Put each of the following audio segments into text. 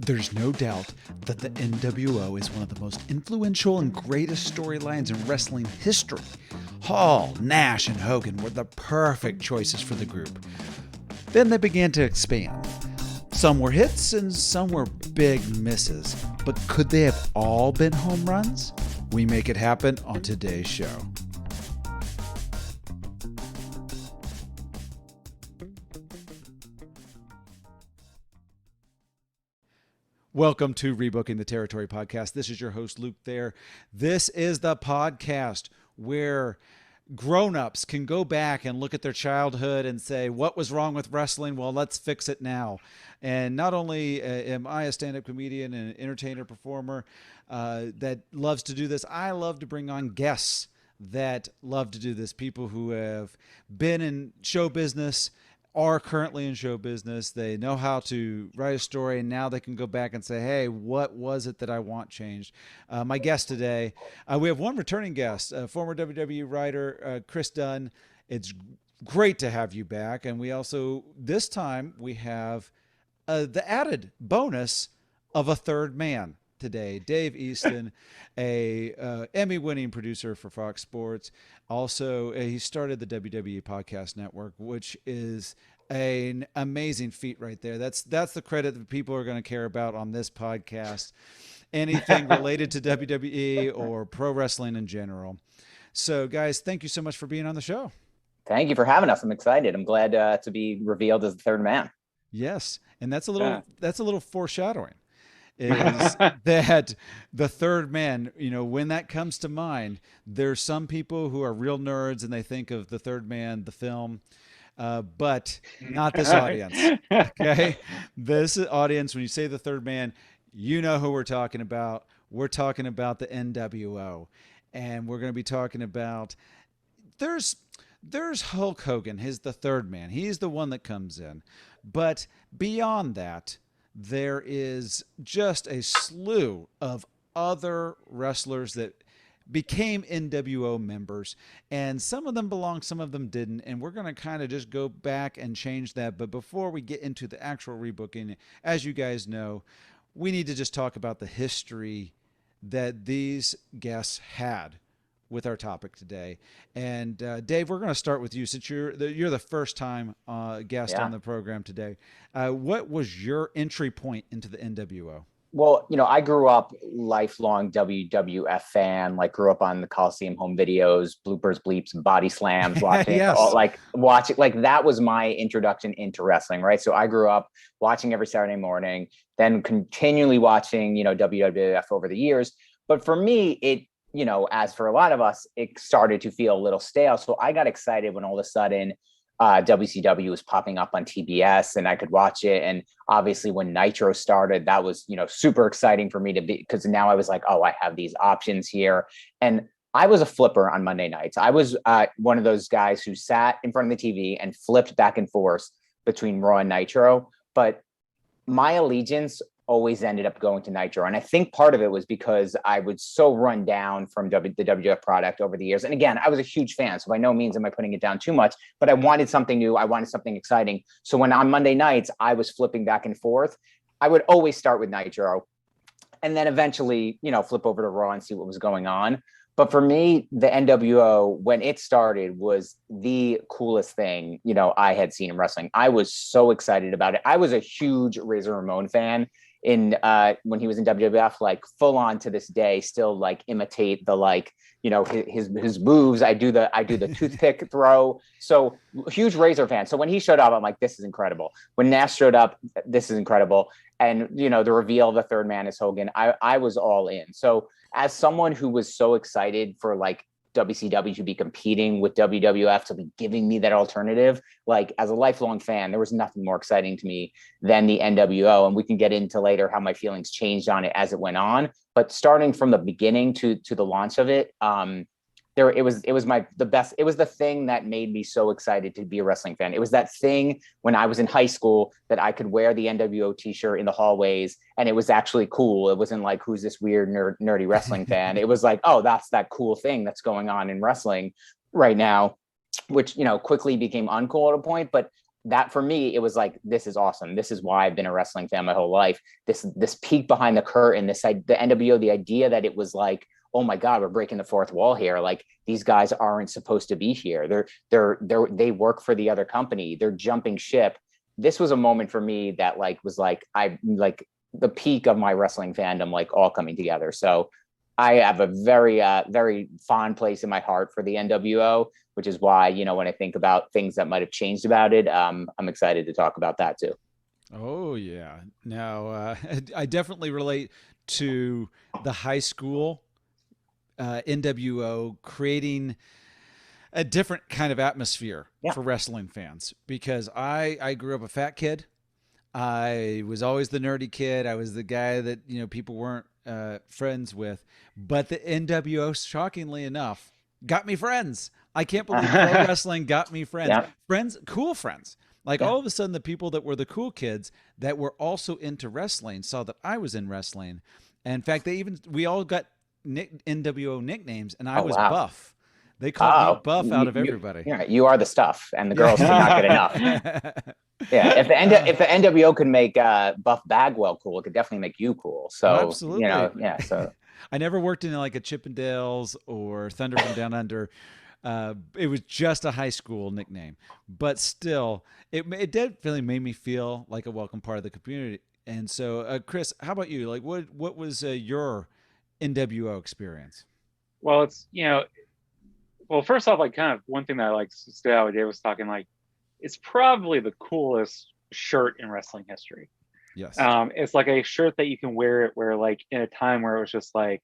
There's no doubt that the NWO is one of the most influential and greatest storylines in wrestling history. Hall, Nash, and Hogan were the perfect choices for the group. Then they began to expand. Some were hits and some were big misses, but could they have all been home runs? We make it happen on today's show. Welcome to Rebooking the Territory podcast. This is your host, Luke Thayer. This is the podcast where grown-ups can go back and look at their childhood and say, what was wrong with wrestling? Well, let's fix it now. And not only am I a stand-up comedian and entertainer performer that loves to do this, I love to bring on guests that love to do this, people who have been in show business, are currently in show business. They know how to write a story, and now they can go back and say, hey, what was it that I want changed? My guest today, we have one returning guest, former WWE writer, Chris Dunn. It's great to have you back. And we also, this time, we have the added bonus of a third man today. Dave Easton, a Emmy-winning producer for Fox Sports. Also, he started the WWE Podcast Network, which is an amazing feat right there. That's the credit that people are going to care about on this podcast. Anything related to WWE or pro wrestling in general. So, guys, thank you so much for being on the show. Thank you for having us. I'm excited. I'm glad to be revealed as the third man. Yes, and that's a little foreshadowing. Is that the third man, when that comes to mind, there's some people who are real nerds and they think of the third man, the film, but not this audience. Okay. This audience, when you say the third man, you know who we're talking about. We're talking about the NWO, and we're going to be talking about, there's Hulk Hogan. He's the third man. He's the one that comes in, but beyond that, there is just a slew of other wrestlers that became NWO members, and some of them belong, some of them didn't, and we're going to kind of just go back and change that. But before we get into the actual rebooking, as you guys know, we need to just talk about the history that these guests had with our topic today. And Dave, we're going to start with you since you're the first time guest on the program today. What was your entry point into the NWO? Well, I grew up lifelong WWF fan, grew up on the Coliseum home videos, bloopers, bleeps, and body slams, watching yes. that was my introduction into wrestling, right? So I grew up watching every Saturday morning, then continually watching, WWF over the years. But for me, it, as for a lot of us, it started to feel a little stale. So I got excited when all of a sudden WCW was popping up on TBS and I could watch it. And obviously when Nitro started, that was, super exciting for me to be, because now I was like, oh, I have these options here. And I was a flipper on Monday nights. I was one of those guys who sat in front of the TV and flipped back and forth between Raw and Nitro. But my allegiance always ended up going to Nitro. And I think part of it was because I was so run down from the WWF product over the years. And again, I was a huge fan, so by no means am I putting it down too much, but I wanted something new. I wanted something exciting. So when on Monday nights, I was flipping back and forth, I would always start with Nitro and then eventually, flip over to Raw and see what was going on. But for me, the NWO, when it started, was the coolest thing, I had seen in wrestling. I was so excited about it. I was a huge Razor Ramon fan. When he was in WWF, full on to this day, still imitate the his moves. I do the toothpick throw. So huge Razor fan. So when he showed up, I'm like, this is incredible. When Nash showed up, this is incredible. And the reveal of the third man is Hogan. I was all in. So as someone who was so excited for WCW to be competing with WWF, to be giving me that alternative, as a lifelong fan, there was nothing more exciting to me than the NWO. And we can get into later how my feelings changed on it as it went on. But starting from the beginning to the launch of it, it was the best. It was the thing that made me so excited to be a wrestling fan. It was that thing when I was in high school that I could wear the NWO t-shirt in the hallways and it was actually cool. It wasn't who's this weird nerdy wrestling fan? It was oh, that's that cool thing that's going on in wrestling right now, which, quickly became uncool at a point. But that for me, it was like, this is awesome. This is why I've been a wrestling fan my whole life. This peek behind the curtain, the NWO, the idea that it was like, oh my God, we're breaking the fourth wall here. Like, these guys aren't supposed to be here. They work for the other company. They're jumping ship. This was a moment for me that was the peak of my wrestling fandom, like all coming together. So I have a very, very fond place in my heart for the NWO, which is why, when I think about things that might have changed about it, I'm excited to talk about that too. Oh yeah. Now, I definitely relate to the high school NWO creating a different kind of atmosphere for wrestling fans, because I grew up a fat kid. I was always the nerdy kid. I was the guy that, people weren't friends with, but the NWO, shockingly enough, got me friends. I can't believe pro wrestling got me friends, friends, cool friends. Like all of a sudden the people that were the cool kids that were also into wrestling saw that I was in wrestling. And in fact, we all got NWO nicknames, and I was Buff. They called me Buff out of everybody. You are the stuff, and the girls cannot get enough. Yeah, if the NWO could make Buff Bagwell cool, it could definitely make you cool. So absolutely, So I never worked in like a Chippendales or Thunder from Down Under. It was just a high school nickname, but still, it definitely made me feel like a welcome part of the community. And so, Chris, how about you? Like, what was your NWO experience? Well, it's well, first off, like kind of one thing that I stood out with Dave was talking, like, it's probably the coolest shirt in wrestling history. Yes. It's like a shirt that you can wear like in a time where it was just like,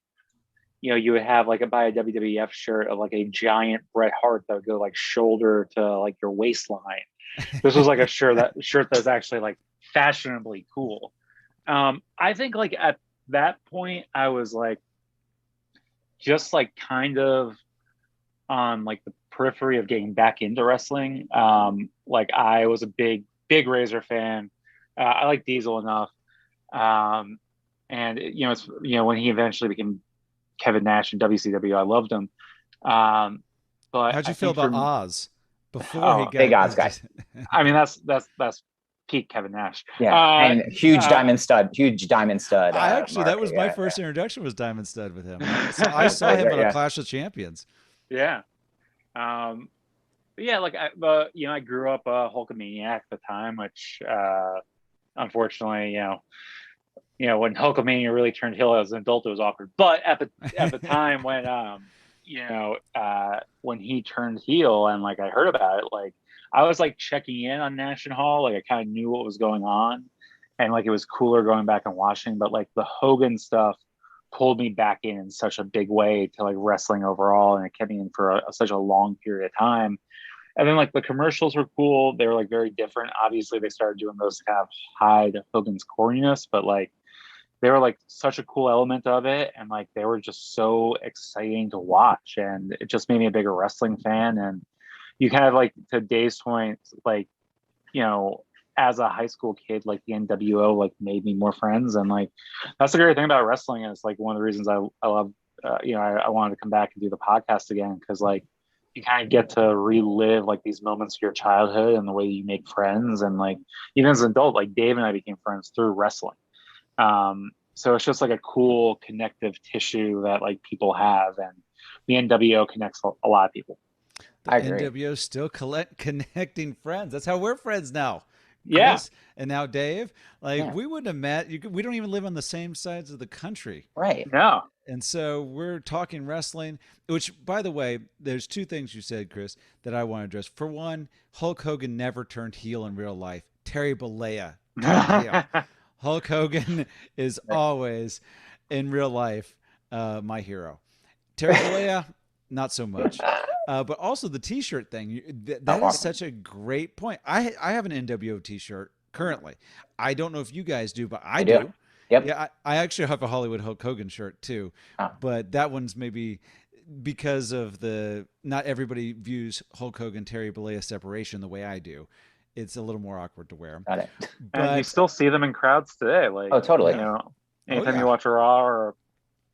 you would have buy a WWF shirt of like a giant Bret Hart that would go like shoulder to like your waistline. This was like a shirt that's actually like fashionably cool. I think like at that point I was like just like kind of on like the periphery of getting back into wrestling. Like I was a big Razor fan. I like Diesel enough. And it's when he eventually became Kevin Nash in WCW, I loved him. But how'd you feel about Oz before he got big Oz guy? I mean, that's peak Kevin Nash. Yeah, and huge diamond stud. I actually, that was my first introduction was Diamond Stud with him. So I saw him at a Clash of Champions. Yeah. But yeah, like I grew up a Hulkamaniac at the time, which unfortunately, when Hulkamania really turned heel as an adult, it was awkward. But at the time when when he turned heel and like I heard about it, like I was like checking in on Nash Hall, like I kind of knew what was going on, and like it was cooler going back and watching. But like the Hogan stuff pulled me back in such a big way to like wrestling overall, and it kept me in for such a long period of time. And then like the commercials were cool. They were like very different. Obviously, they started doing those to kind of hide Hogan's corniness, but like they were like such a cool element of it, and like they were just so exciting to watch, and it just made me a bigger wrestling fan. And you kind of like, to Dave's point, like as a high school kid, like the NWO like made me more friends, and like that's the great thing about wrestling. And it's like one of the reasons I love I wanted to come back and do the podcast again, because like you kind of get to relive like these moments of your childhood and the way you make friends. And like even as an adult, like Dave and I became friends through wrestling. So it's just like a cool connective tissue that like people have, and the NWO connects a lot of people. The NWO still connecting friends. That's how we're friends now. Yeah. Chris, and now Dave, like we wouldn't have met. We don't even live on the same sides of the country. Right. No. And so we're talking wrestling, which, by the way, there's two things you said, Chris, that I want to address. For one, Hulk Hogan never turned heel in real life. Terry Bollea turned heel. Hulk Hogan is always, in real life, my hero. Terry Bollea, not so much. But also the T-shirt thing. That is such a great point. I have an NWO T-shirt currently. I don't know if you guys do, but I do. Yep. Yeah, I actually have a Hollywood Hulk Hogan shirt too. But that one's maybe because of not everybody views Hulk Hogan Terry Bollea separation the way I do. It's a little more awkward to wear. Got it. But and you still see them in crowds today. Like, oh, totally. Anytime you watch a Raw or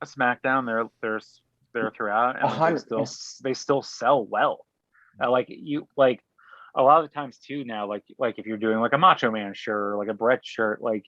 a SmackDown, they're throughout, and they still sell well. A a lot of the times too now, like if you're doing like a Macho Man shirt or like a Brett shirt, like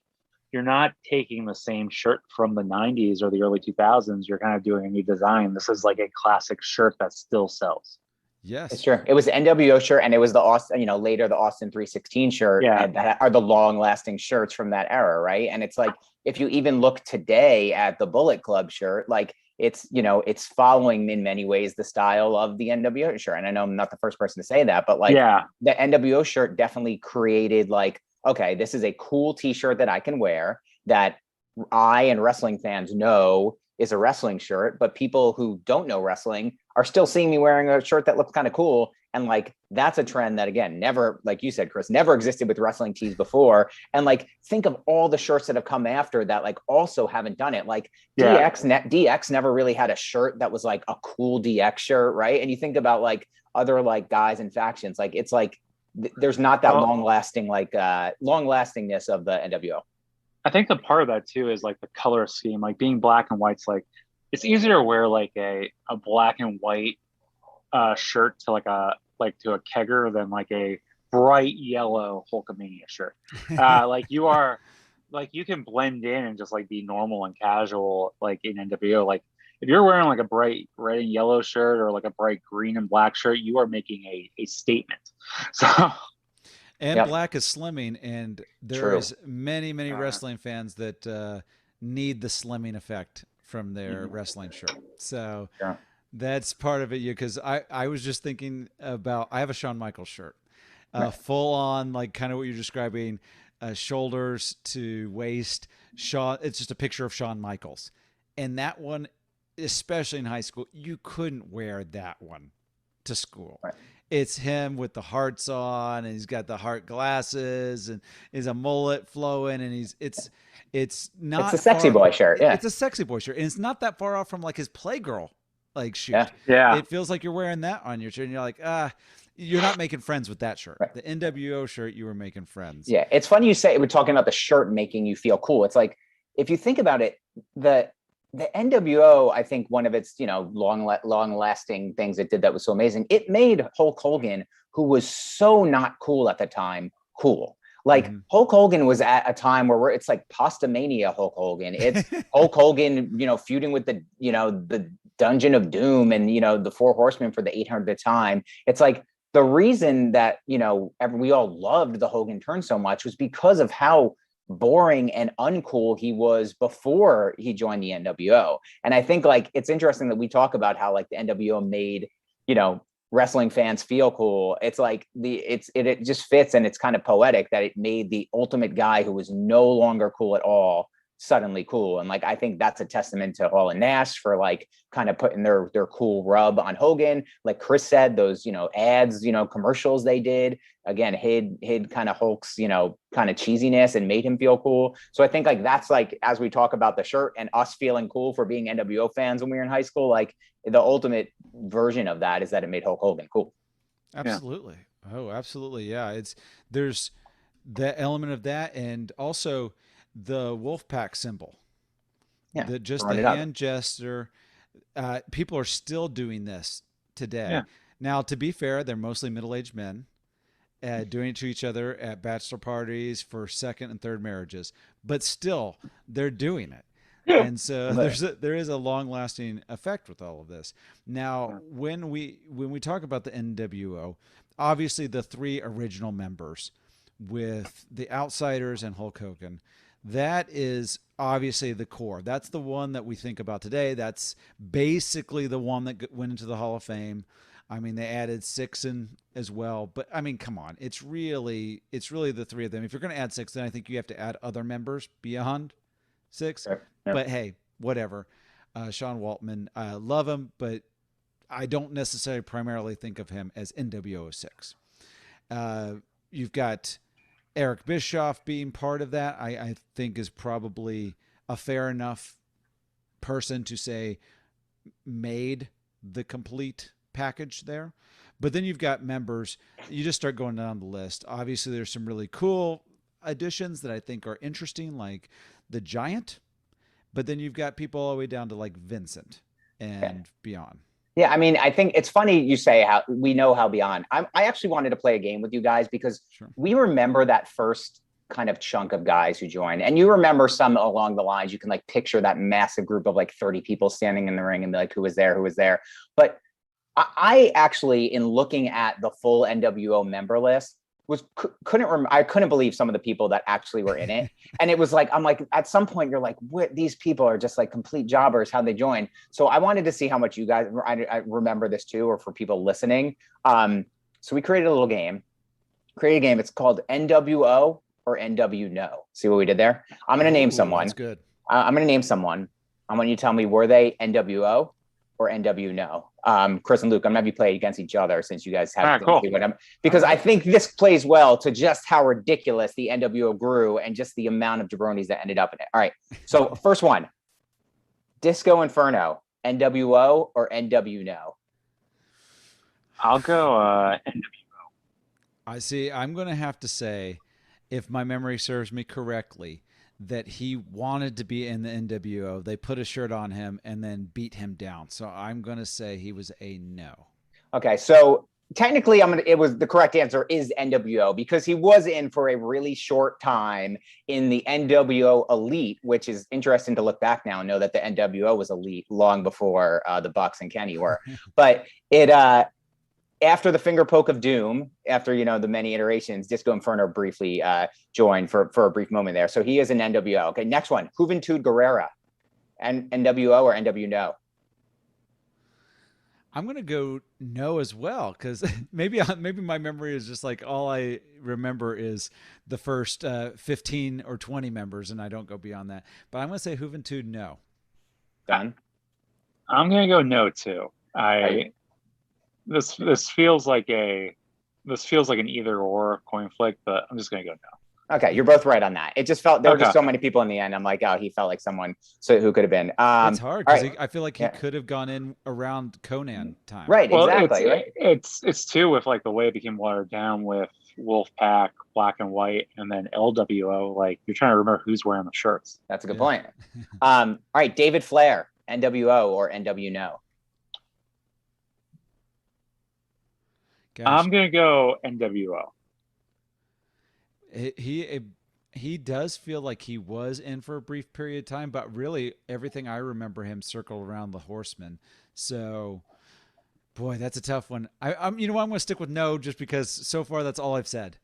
you're not taking the same shirt from the 90s or the early 2000s. You're kind of doing a new design. This is like a classic shirt that still sells. It's Yes. true. It was the NWO shirt, and it was the Austin, later the Austin 316 shirt, Yeah. and that are the long-lasting shirts from that era, right? And it's like if you even look today at the Bullet Club shirt, like it's following in many ways the style of the NWO shirt. And I know I'm not the first person to say that, but like the NWO shirt definitely created like, okay, this is a cool T-shirt that I can wear that I and wrestling fans know is a wrestling shirt, but people who don't know wrestling are still seeing me wearing a shirt that looks kind of cool. And like, that's a trend that, again, never, like you said, Chris, never existed with wrestling tees before. And like, think of all the shirts that have come after that, like also haven't done it. Like DX never really had a shirt that was like a cool DX shirt. Right. And you think about like other like guys and factions, like it's like, there's not that long lastingness of the NWO. I think the part of that too is like the color scheme, like being black and white's like it's easier to wear like a black and white shirt to to a kegger than like a bright yellow Hulkamania shirt. Like you can blend in and just like be normal and casual like in NWO. Like if you're wearing like a bright red and yellow shirt or like a bright green and black shirt, you are making a statement. So and black is slimming, and there is many wrestling fans that need the slimming effect from their wrestling shirt. So that's part of it. Because I was just thinking about, I have a Shawn Michaels shirt, full on like kind of what you're describing, shoulders to waist. It's just a picture of Shawn Michaels, and that one, especially in high school, you couldn't wear that one to school. Right. It's him with the hearts on, and he's got the heart glasses, and is a mullet flowing, and it's not. It's a sexy boy shirt. Yeah, it's a sexy boy shirt, and it's not that far off from like his Playgirl like shoot. Yeah. It feels like you're wearing that on your shirt, and you're like, you're not making friends with that shirt. Right. The NWO shirt, you were making friends. Yeah, it's funny you say we're talking about the shirt making you feel cool. It's like if you think about it, the NWO, I think one of its, long lasting things it did that was so amazing. It made Hulk Hogan, who was so not cool at the time, cool. Like Hulk Hogan was at a time where it's like Pasta Mania Hulk Hogan. It's Hulk Hogan, feuding with the Dungeon of Doom and, the Four Horsemen for the 800th time. It's like the reason that, we all loved the Hogan turn so much was because of how boring and uncool he was before he joined the NWO. And I think like it's interesting that we talk about how like the NWO made wrestling fans feel cool. It's like it just fits, and it's kind of poetic that it made the ultimate guy who was no longer cool at all suddenly cool. And like I think that's a testament to Hall and Nash for like kind of putting their cool rub on Hogan. Like Chris said, those ads, commercials they did again hid kind of Hulk's kind of cheesiness and made him feel cool. So I think like that's like, as we talk about the shirt and us feeling cool for being NWO fans when we were in high school, like the ultimate version of that is that it made Hulk Hogan cool. Absolutely. Yeah. Oh, absolutely. Yeah. There's the element of that, and also the Wolfpack symbol. Yeah, the hand gesture. People are still doing this today. Yeah. Now, to be fair, they're mostly middle-aged men doing it to each other at bachelor parties for second and third marriages, but still they're doing it. Yeah. And so there is a long-lasting effect with all of this. Now, when we talk about the NWO, obviously the three original members with the Outsiders and Hulk Hogan, that is obviously the core. That's the one that we think about today. That's basically the one that went into the Hall of Fame. I mean, they added Six in as well, but I mean, come on. It's really the three of them. If you're going to add Six, then I think you have to add other members beyond Six. Yeah. But hey, whatever. Sean Waltman, I love him, but I don't necessarily primarily think of him as NWO 6. You've got Eric Bischoff being part of that, I think is probably a fair enough person to say made the complete package there. But then you've got members, you just start going down the list. Obviously, there's some really cool additions that I think are interesting, like the Giant. But then you've got people all the way down to like Vincent and beyond. Yeah, I mean, I think it's funny you say how we know how beyond. I actually wanted to play a game with you guys because we remember that first kind of chunk of guys who joined, and you remember some along the lines. You can like picture that massive group of like 30 people standing in the ring and be like, who was there, who was there. But I actually, in looking at the full NWO member list, I couldn't believe some of the people that actually were in it. And it was like, I'm like, at some point you're like, what, these people are just like complete jobbers, how they joined. So I wanted to see how much you guys, I remember this too, or for people listening. So we created a little game, It's called NWO or NW No. See what we did there? I'm going to name someone. That's good. I'm going to name someone. I want you to tell me, were they NWO or NW No? Chris and Luke, I'm gonna have you play against each other since you guys have cool. Because I think this plays well to just how ridiculous the NWO grew and just the amount of jabronis that ended up in it. All right. So first one, Disco Inferno, NWO or NW No? I'll go NWO. I see. I'm gonna have to say, if my memory serves me correctly, that he wanted to be in the NWO. They put a shirt on him and then beat him down. So I'm going to say he was a no. Okay, so technically it was the correct answer is NWO because he was in for a really short time in the NWO Elite, which is interesting to look back now and know that the NWO was elite long before the Bucks and Kenny were. But it after the finger poke of doom, after, the many iterations, Disco Inferno briefly joined for a brief moment there. So he is an NWO. Okay, next one, Juventud Guerrera, NWO or NW No? I'm going to go no as well, because maybe my memory is just like all I remember is the first 15 or 20 members, and I don't go beyond that. But I'm going to say Juventud no. Dunn? I'm going to go no too. This feels like an either or coin flip, but I'm just gonna go no. Okay, you're both right on that. It just felt there were just so many people in the end. I'm like, oh, he felt like someone who could have been. It's hard because I feel like he could have gone in around Conan time. Right, well, exactly. It's too with like the way it became watered down with Wolfpack, Black and White, and then LWO. Like you're trying to remember who's wearing the shirts. That's a good point. All right, David Flair, NWO or NW No? Gosh. I'm gonna go NWO. He does feel like he was in for a brief period of time, but really everything I remember him circle around the Horsemen. So, boy, that's a tough one. I'm going to stick with no, just because so far that's all I've said.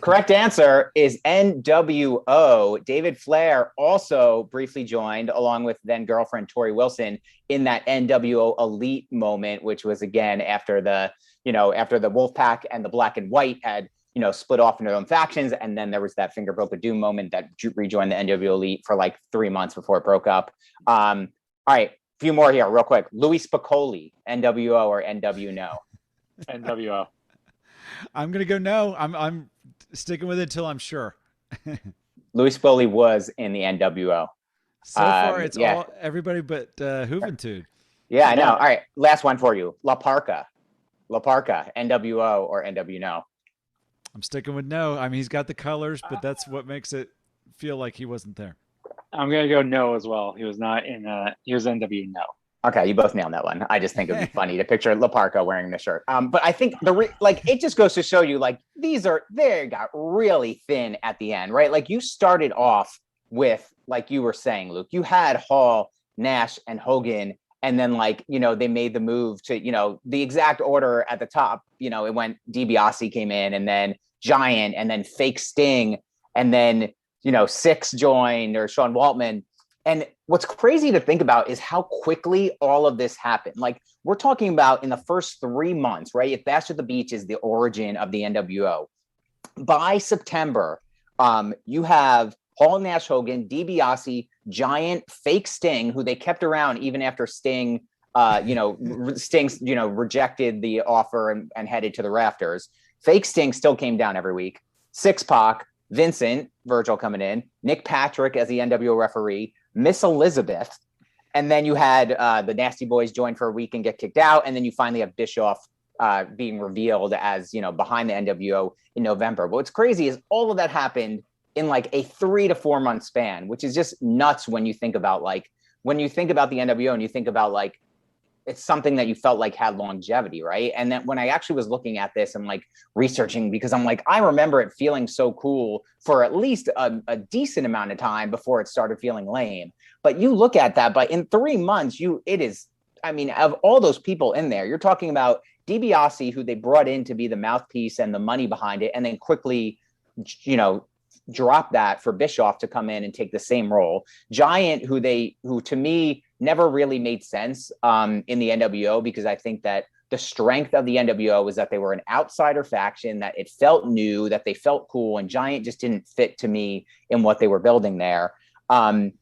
Correct answer is NWO. David Flair also briefly joined along with then girlfriend Tori Wilson in that NWO Elite moment, which was again after the Wolfpack and the Black and White had split off into their own factions, and then there was that finger poke of doom moment that rejoined the NWO Elite for like 3 months before it broke up. All right, a few more here real quick. Louis Spicolli, NWO or NW No? NWO. I'm gonna go no. I'm sticking with it until I'm sure. Louis Spicolli was in the NWO. So far, it's all everybody but Juventud. Yeah, I know. All right, last one for you. La Parca, NWO or NW No? I'm sticking with no. I mean, he's got the colors, but that's what makes it feel like he wasn't there. I'm gonna go no as well. He was not in. He was NW No. Okay, you both nailed that one. I just think it'd be funny to picture La Parca wearing the shirt. But I think it just goes to show you, like, they got really thin at the end, right? Like you started off with, like you were saying, Luke, you had Hall, Nash, and Hogan, and then they made the move to, the exact order at the top. It went DiBiase came in, and then Giant, and then Fake Sting, and then Six joined, or Sean Waltman. And what's crazy to think about is how quickly all of this happened. Like we're talking about in the first 3 months, right? If Bash at the Beach is the origin of the NWO, by September, you have Hall, Nash, Hogan, DiBiase, Giant, Fake Sting, who they kept around even after Sting, rejected the offer and headed to the rafters. Fake Sting still came down every week. Six Pac, Vincent, Virgil coming in, Nick Patrick as the NWO referee, Miss Elizabeth, and then you had the Nasty Boys join for a week and get kicked out, and then you finally have Bischoff being revealed as behind the NWO in November. But what's crazy is all of that happened in like a 3 to 4 month span, which is just nuts when you think about the NWO and you think about like it's something that you felt like had longevity, right? And then when I actually was looking at this and like researching, because I'm like, I remember it feeling so cool for at least a decent amount of time before it started feeling lame. But you look at that, but in 3 months, it is, I mean, of all those people in there, you're talking about DiBiase, who they brought in to be the mouthpiece and the money behind it, and then quickly, you know, drop that for Bischoff to come in and take the same role. Giant, who to me never really made sense in the NWO, because I think that the strength of the NWO was that they were an outsider faction, that it felt new, that they felt cool, and Giant just didn't fit to me in what they were building there. And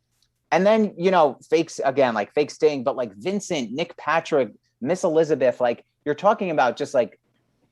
then, you know, fakes again, like fake Sting, but like Vincent, Nick Patrick, Miss Elizabeth, like you're talking about just like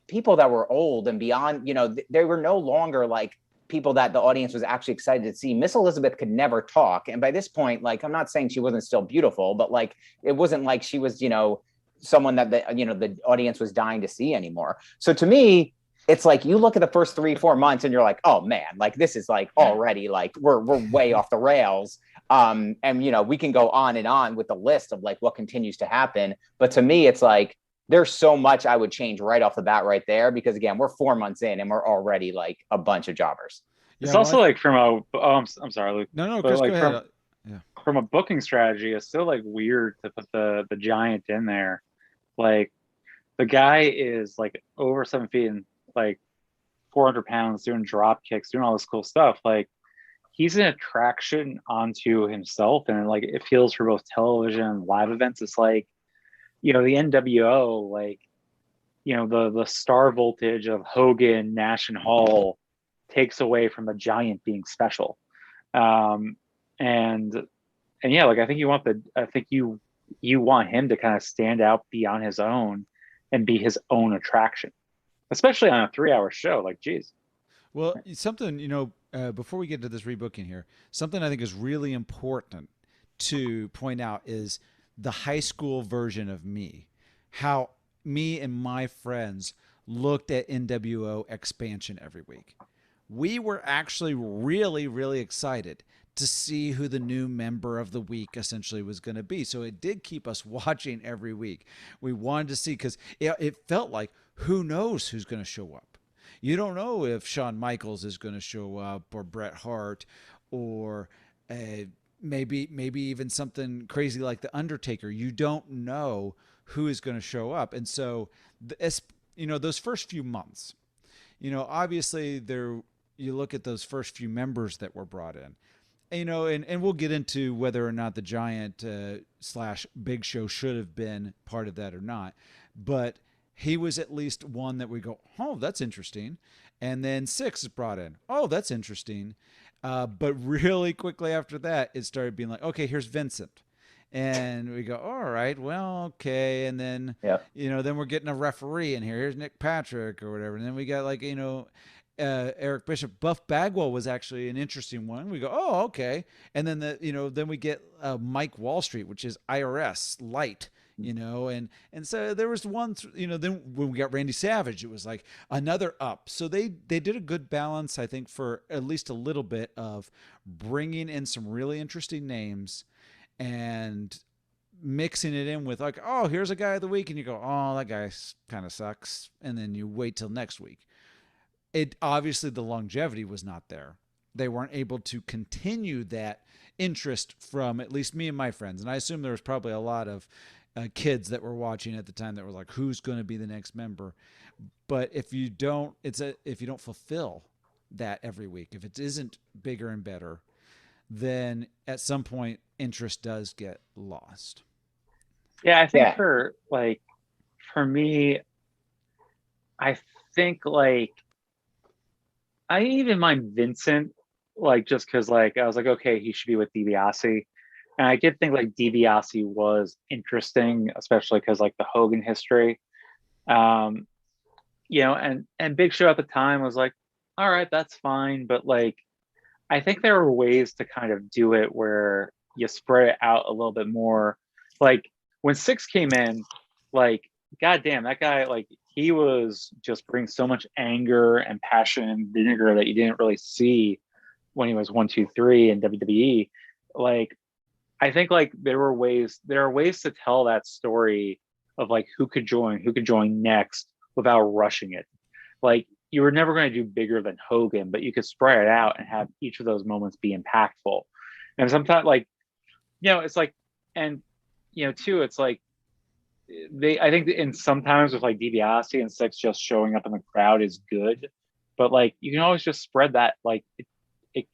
people that were old and beyond, you know, they were no longer like people that the audience was actually excited to see. Miss Elizabeth could never talk. And by this point, like, I'm not saying she wasn't still beautiful, but like, it wasn't like she was, you know, someone that the audience was dying to see anymore. So to me, it's like, you look at the first 3-4 months and you're like, oh man, like this is like already like, we're way off the rails. And you know, we can go on and on with the list of like what continues to happen. But to me, it's like, there's so much I would change right off the bat right there, because again, we're 4 months in and we're already like a bunch of jobbers. It's also like from a, I'm sorry, Luke. No, but Chris, like go ahead. From a booking strategy, it's still like weird to put the Giant in there. Like the guy is like over 7 feet and like 400 pounds, doing drop kicks, doing all this cool stuff. Like he's an attraction onto himself, and like it feels for both television and live events. It's like, you know, the NWO, like, you know, the star voltage of Hogan, Nash, and Hall takes away from the Giant being special. And yeah, like I think you want him to kind of stand out beyond his own and be his own attraction, especially on a 3-hour show. Like, geez. Well, something, you know, before we get to this rebooking here, something I think is really important to point out is the high school version of me, how me and my friends looked at NWO Expansion every week. We were actually really, really excited to see who the new member of the week essentially was going to be. So it did keep us watching every week. We wanted to see, because it felt like, who knows who's going to show up. You don't know if Shawn Michaels is going to show up, or Bret Hart, or maybe even something crazy like The Undertaker. You don't know who is going to show up. And so, you know, those first few months, you know, obviously you look at those first few members that were brought in, you know, and we'll get into whether or not the Giant / Big Show should have been part of that or not. But he was at least one that we go, oh, that's interesting. And then Six is brought in. Oh, that's interesting. But really quickly after that, it started being like, okay, here's Vincent. And we go, all right, well, okay. And then, you know, then we're getting a referee in here. Here's Nick Patrick or whatever. And then we got like, you know, Eric Bishop. Buff Bagwell was actually an interesting one. We go, oh, okay. And then then we get Mike Wall Street, which is IRS light, you know, and so there was one, you know, then when we got Randy Savage, it was like another up. So they did a good balance, I think, for at least a little bit of bringing in some really interesting names and mixing it in with like, oh, here's a guy of the week, and you go, oh, that guy kind of sucks, and then you wait till next week. It obviously, the longevity was not there. They weren't able to continue that interest from at least me and my friends, and I assume there was probably a lot of kids that were watching at the time that were like, who's going to be the next member? But if you don't fulfill that every week, if it isn't bigger and better, then at some point interest does get lost. Yeah, I think for me, I think like I didn't even mind Vincent, like just because like I was like, okay, he should be with DiBiase. And I did think like DiBiase was interesting, especially because like the Hogan history. You know, and Big Show at the time was like, all right, that's fine. But like I think there are ways to kind of do it where you spread it out a little bit more. Like when Six came in, like, goddamn, that guy, like, he was just bringing so much anger and passion and vinegar that you didn't really see when he was 1, 2, 3 in WWE. Like, I think like there are ways to tell that story of like who could join next without rushing it. Like you were never going to do bigger than Hogan, but you could spread it out and have each of those moments be impactful. And sometimes like, it's like, and too, it's like I think in sometimes with like DiBiase and Six just showing up in the crowd is good, but like you can always just spread that, like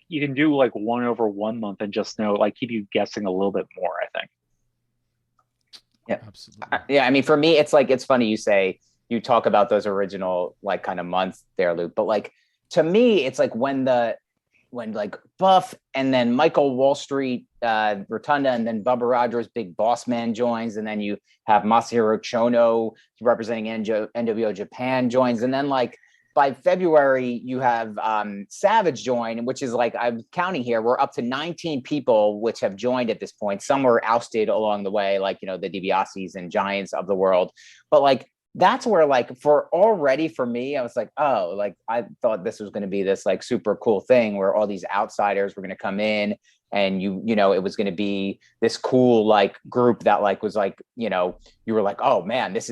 you can do like one over 1 month and just know, like, keep you guessing a little bit more, I think. Yeah, absolutely. Yeah, I mean, for me, it's like, it's funny you talk about those original like kind of months there, Luke, but like to me, it's like when like Buff and then Michael Wall Street, Rotunda, and then Bubba Rogers, Big Boss Man joins, and then you have Masahiro Chono representing NWO Japan joins, and then like by February, you have Savage join, which is like, I'm counting here, we're up to 19 people which have joined at this point. Some were ousted along the way, like, the DiBiases and Giants of the world. But like, that's where like for me, I was like, oh, like I thought this was going to be this like super cool thing where all these outsiders were going to come in, and it was going to be this cool like group that like was like, you were like, oh man, this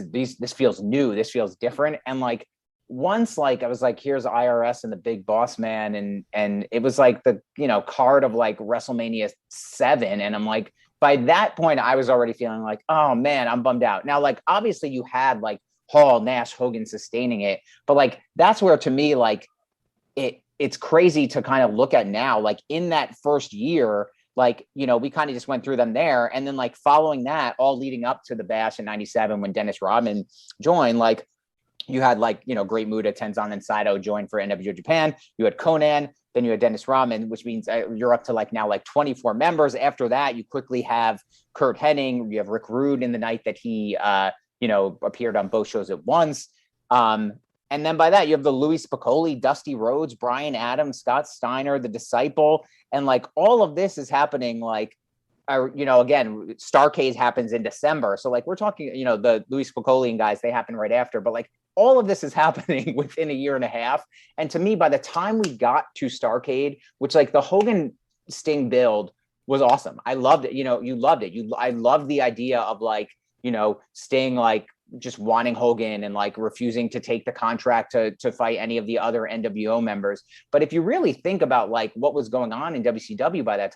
feels new, this feels different. And like, once like I was like, here's IRS and the Big Boss Man, and it was like the card of like WrestleMania 7, and I'm like, by that point I was already feeling like, oh man, I'm bummed out. Now like obviously you had like Hall, Nash, Hogan sustaining it, but like that's where to me like it's crazy to kind of look at now, like in that first year, like we kind of just went through them there, and then like following that, all leading up to the Bash in '97 when Dennis Rodman joined, like you had like, Great Muta, Tenzan, and Saito join for NWO Japan. You had Conan, then you had Dennis Rodman, which means you're up to like now like 24 members. After that, you quickly have Kurt Hennig. You have Rick Rude in the night that he, appeared on both shows at once. And then by that, you have the Louis Spicolli, Dusty Rhodes, Brian Adams, Scott Steiner, The Disciple. And like all of this is happening like, again, Starrcade happens in December. So like we're talking, the Louis Spicolli and guys, they happen right after. But like all of this is happening within a year and a half. And to me, by the time we got to Starrcade, which like the Hogan Sting build was awesome. I loved it. You loved it. I loved the idea of like, Sting like just wanting Hogan and like refusing to take the contract to fight any of the other NWO members. But if you really think about like what was going on in WCW by the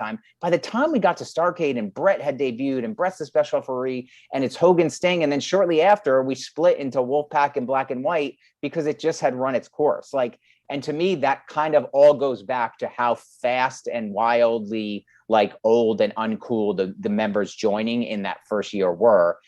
time we got to Starrcade and Brett had debuted and Brett's the special referee and it's Hogan Sting, and then shortly after we split into Wolfpack and Black and White because it just had run its course. Like, and to me, that kind of all goes back to how fast and wildly like old and uncool the members joining in that first year were.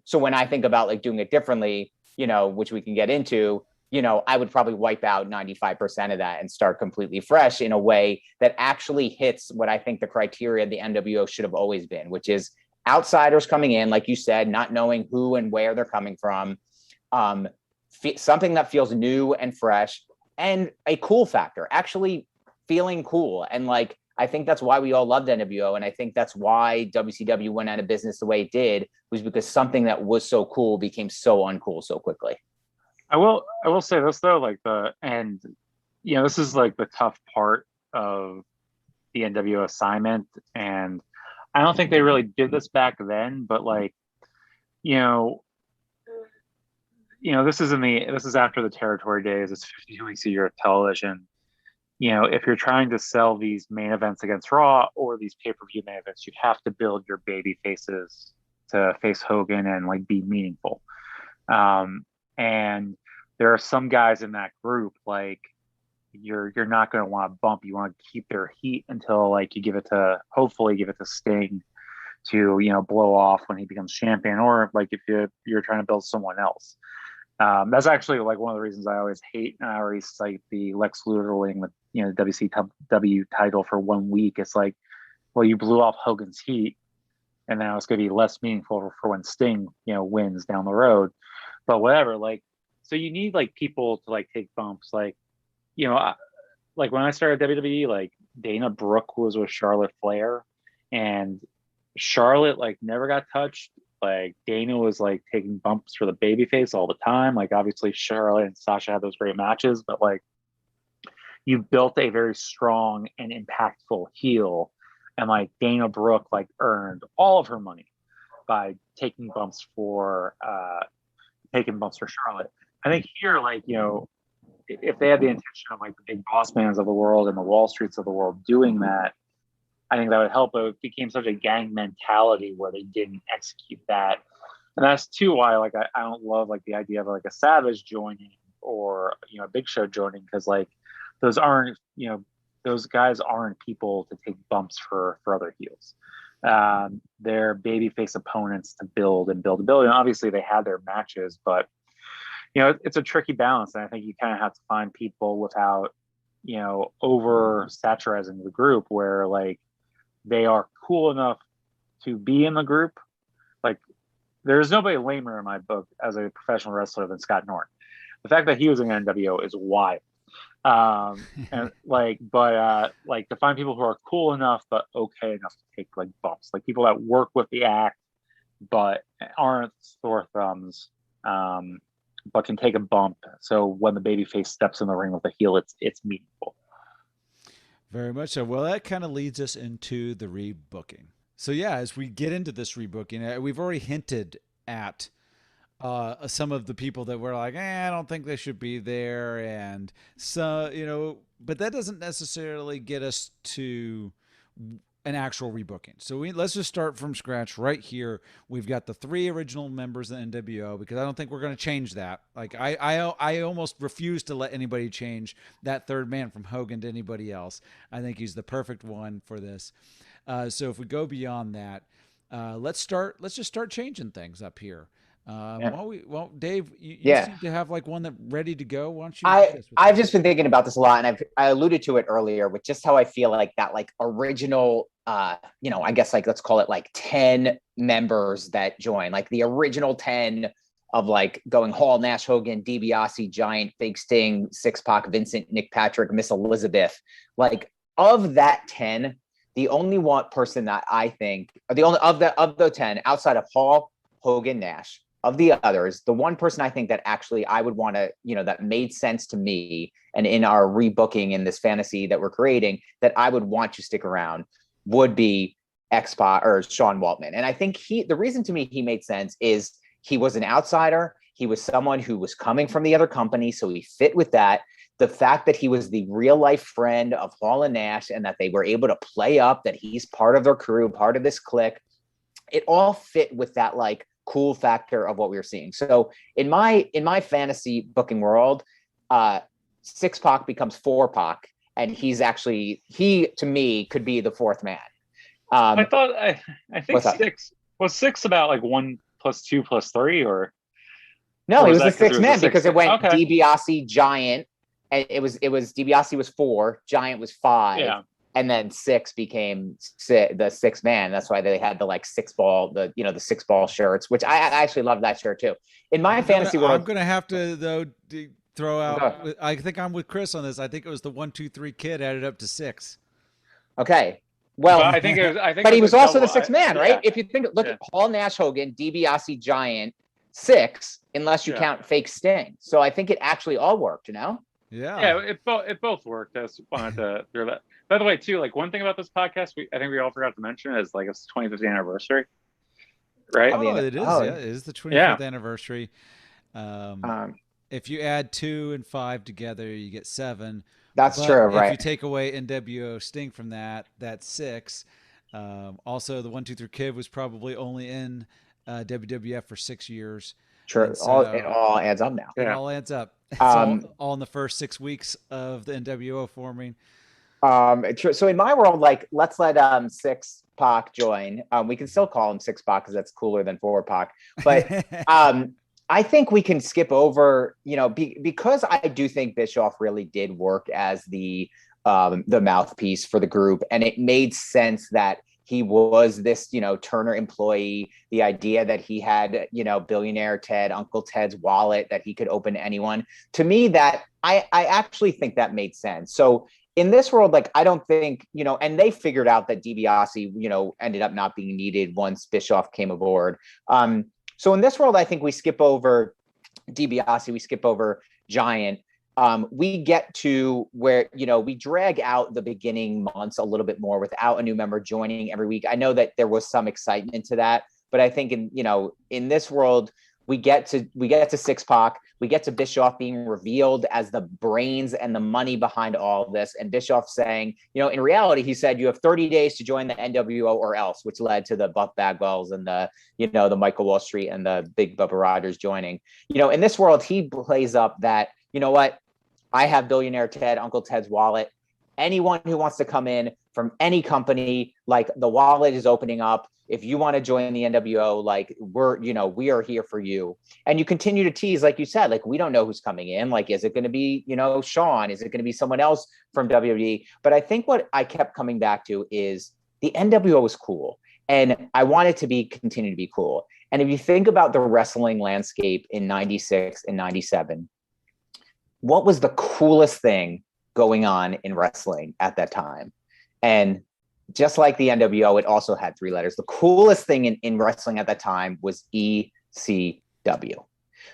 So when I think about like doing it differently, which we can get into, I would probably wipe out 95% of that and start completely fresh in a way that actually hits what I think the criteria the NWO should have always been, which is outsiders coming in, like you said, not knowing who and where they're coming from, something that feels new and fresh, and a cool factor, actually feeling cool. And like, I think that's why we all loved NWO. And I think that's why WCW went out of business the way it did, was because something that was so cool became so uncool so quickly. I will say this though, like this is like the tough part of the NWO assignment. And I don't think they really did this back then, but like, this is after the territory days. It's 50 weeks a year of television. If you're trying to sell these main events against Raw or these pay-per-view main events, you have to build your baby faces to face Hogan and like be meaningful. And there are some guys in that group, like you're not going to want to bump. You want to keep their heat until like hopefully give it to Sting to, blow off when he becomes champion, or like if you're trying to build someone else. That's actually like one of the reasons I always hate, and I always cite the Lex Luger winning with WCW title for 1 week. It's like, well, you blew off Hogan's heat, and now it's going to be less meaningful for when Sting wins down the road. But whatever, like, so you need like people to like take bumps, like like when I started WWE, like Dana Brooke was with Charlotte Flair, and Charlotte like never got touched. Like Dana was like taking bumps for the babyface all the time. Like obviously Charlotte and Sasha had those great matches, but like you built a very strong and impactful heel And like Dana Brooke like earned all of her money by taking bumps for Charlotte. I think here, like, you know, if they had the intention of like the big boss mans of the world and the Wall Streets of the world doing that, I think that would help. But it became such a gang mentality where they didn't execute that. And that's too why like I don't love like the idea of like a Savage joining or, you know, a Big Show joining, because like those aren't, you know, those guys aren't people to take bumps for other heels. They're babyface opponents to build and build and build. And obviously they had their matches, but you know, it's a tricky balance. And I think you kind of have to find people without, you know, over satirizing the group, where like they are cool enough to be in the group. Like there's nobody lamer in my book as a professional wrestler than Scott Norton. The fact that he was in NWO is wild. And like, but like to find people who are cool enough but okay enough to take like bumps, like people that work with the act but aren't sore thumbs, but can take a bump. So when the babyface steps in the ring with a heel, it's meaningful. Very much so. Well, that kind of leads us into the rebooking. So yeah, as we get into this rebooking, we've already hinted at some of the people that were like, I don't think they should be there. And so, you know, but that doesn't necessarily get us to an actual rebooking. So let's just start from scratch right here. We've got the 3 original members of the NWO, because I don't think we're going to change that. Like I almost refuse to let anybody change that third man from Hogan to anybody else. I think he's the perfect one for this. So if we go beyond that, let's just start changing things up here. Well, Dave, you seem to have like one that ready to go. Why don't you? I've just been thinking about this a lot, and I alluded to it earlier with just how I feel like that like original, you know, I guess like let's call it like 10 members that join, like the original 10 of like going Hall, Nash, Hogan, DiBiase, Giant, Big Sting, Six-Pac, Vincent, Nick Patrick, Miss Elizabeth. Like of that 10, the only one person that I think, or the only of the 10 outside of Hall, Hogan, Nash, of the others, the one person I think that actually I would want to, you know, that made sense to me and in our rebooking in this fantasy that we're creating, that I would want to stick around would be X-Pac or Sean Waltman. And I think the reason to me he made sense is he was an outsider. He was someone who was coming from the other company, so he fit with that. The fact that he was the real life friend of Hall and Nash and that they were able to play up that he's part of their crew, part of this clique, it all fit with that like cool factor of what we were seeing. So in my fantasy booking world, 6-Pac becomes 4-Pac, and he to me could be the fourth man. I think six about like 1 + 2 + 3, or no, he was the sixth man because it went DiBiase, Giant, and it was DiBiase was 4, Giant was 5. Yeah. And then 6 became the sixth man. That's why they had the like 6-ball, the 6-ball shirts, which I actually love that shirt too. In my fantasy world, I'm going to have to though throw out. Okay. I think I'm with Chris on this. I think it was the 1, 2, 3 kid added up to 6. Okay. Well, but I think but he was also the sixth man, right? Yeah. If you look at Hall, Nash, Hogan, DiBiase, Giant, 6, unless you count fake Sting. So I think it actually all worked, you know? Yeah, it both worked. I just wanted to throw that. By the way, too, like one thing about this podcast, I think we all forgot to mention is like it's 25th anniversary, right? Oh, it is. Yeah, it is the 25th anniversary. If you add 2 and 5 together, you get 7. That's true, right? If you take away NWO Sting from that, that's 6. Also, the 1, 2, 3 Kid was probably only in WWF for 6 years. True. So, it all adds up now. It all adds up. It's all in the first 6 weeks of the NWO forming. So in my world, like let's let 6-Pac join. We can still call him 6-Pac because that's cooler than 4-Pac. But I think we can skip over, you know, because I do think Bischoff really did work as the mouthpiece for the group, and it made sense that he was this, you know, Turner employee. The idea that he had, you know, billionaire Ted, Uncle Ted's wallet that he could open to anyone. To me, that I actually think that made sense. So in this world, like, I don't think, you know, and they figured out that DiBiase, you know, ended up not being needed once Bischoff came aboard. So in this world, I think we skip over DiBiase, we skip over Giant. we get to where, we drag out the beginning months a little bit more without a new member joining every week. I know that there was some excitement to that, but I think in this world, we get to Six-Pac, we get to Bischoff being revealed as the brains and the money behind all of this. And Bischoff saying, in reality, he said, you have 30 days to join the NWO or else, which led to the Buff Bagwells and the Michael Wall Street and the Big Bubba Rogers joining. In this world, he plays up that, what? I have billionaire Ted, Uncle Ted's wallet. Anyone who wants to come in from any company, like the wallet is opening up. If you want to join the NWO, like we are here for you. And you continue to tease, like you said, like we don't know who's coming in. Like, is it going to be, Sean? Is it going to be someone else from WWE? But I think what I kept coming back to is the NWO was cool. And I want it to continue to be cool. And if you think about the wrestling landscape in 96 and 97, what was the coolest thing going on in wrestling at that time? And just like the NWO, it also had 3 letters. The coolest thing in wrestling at that time was ECW.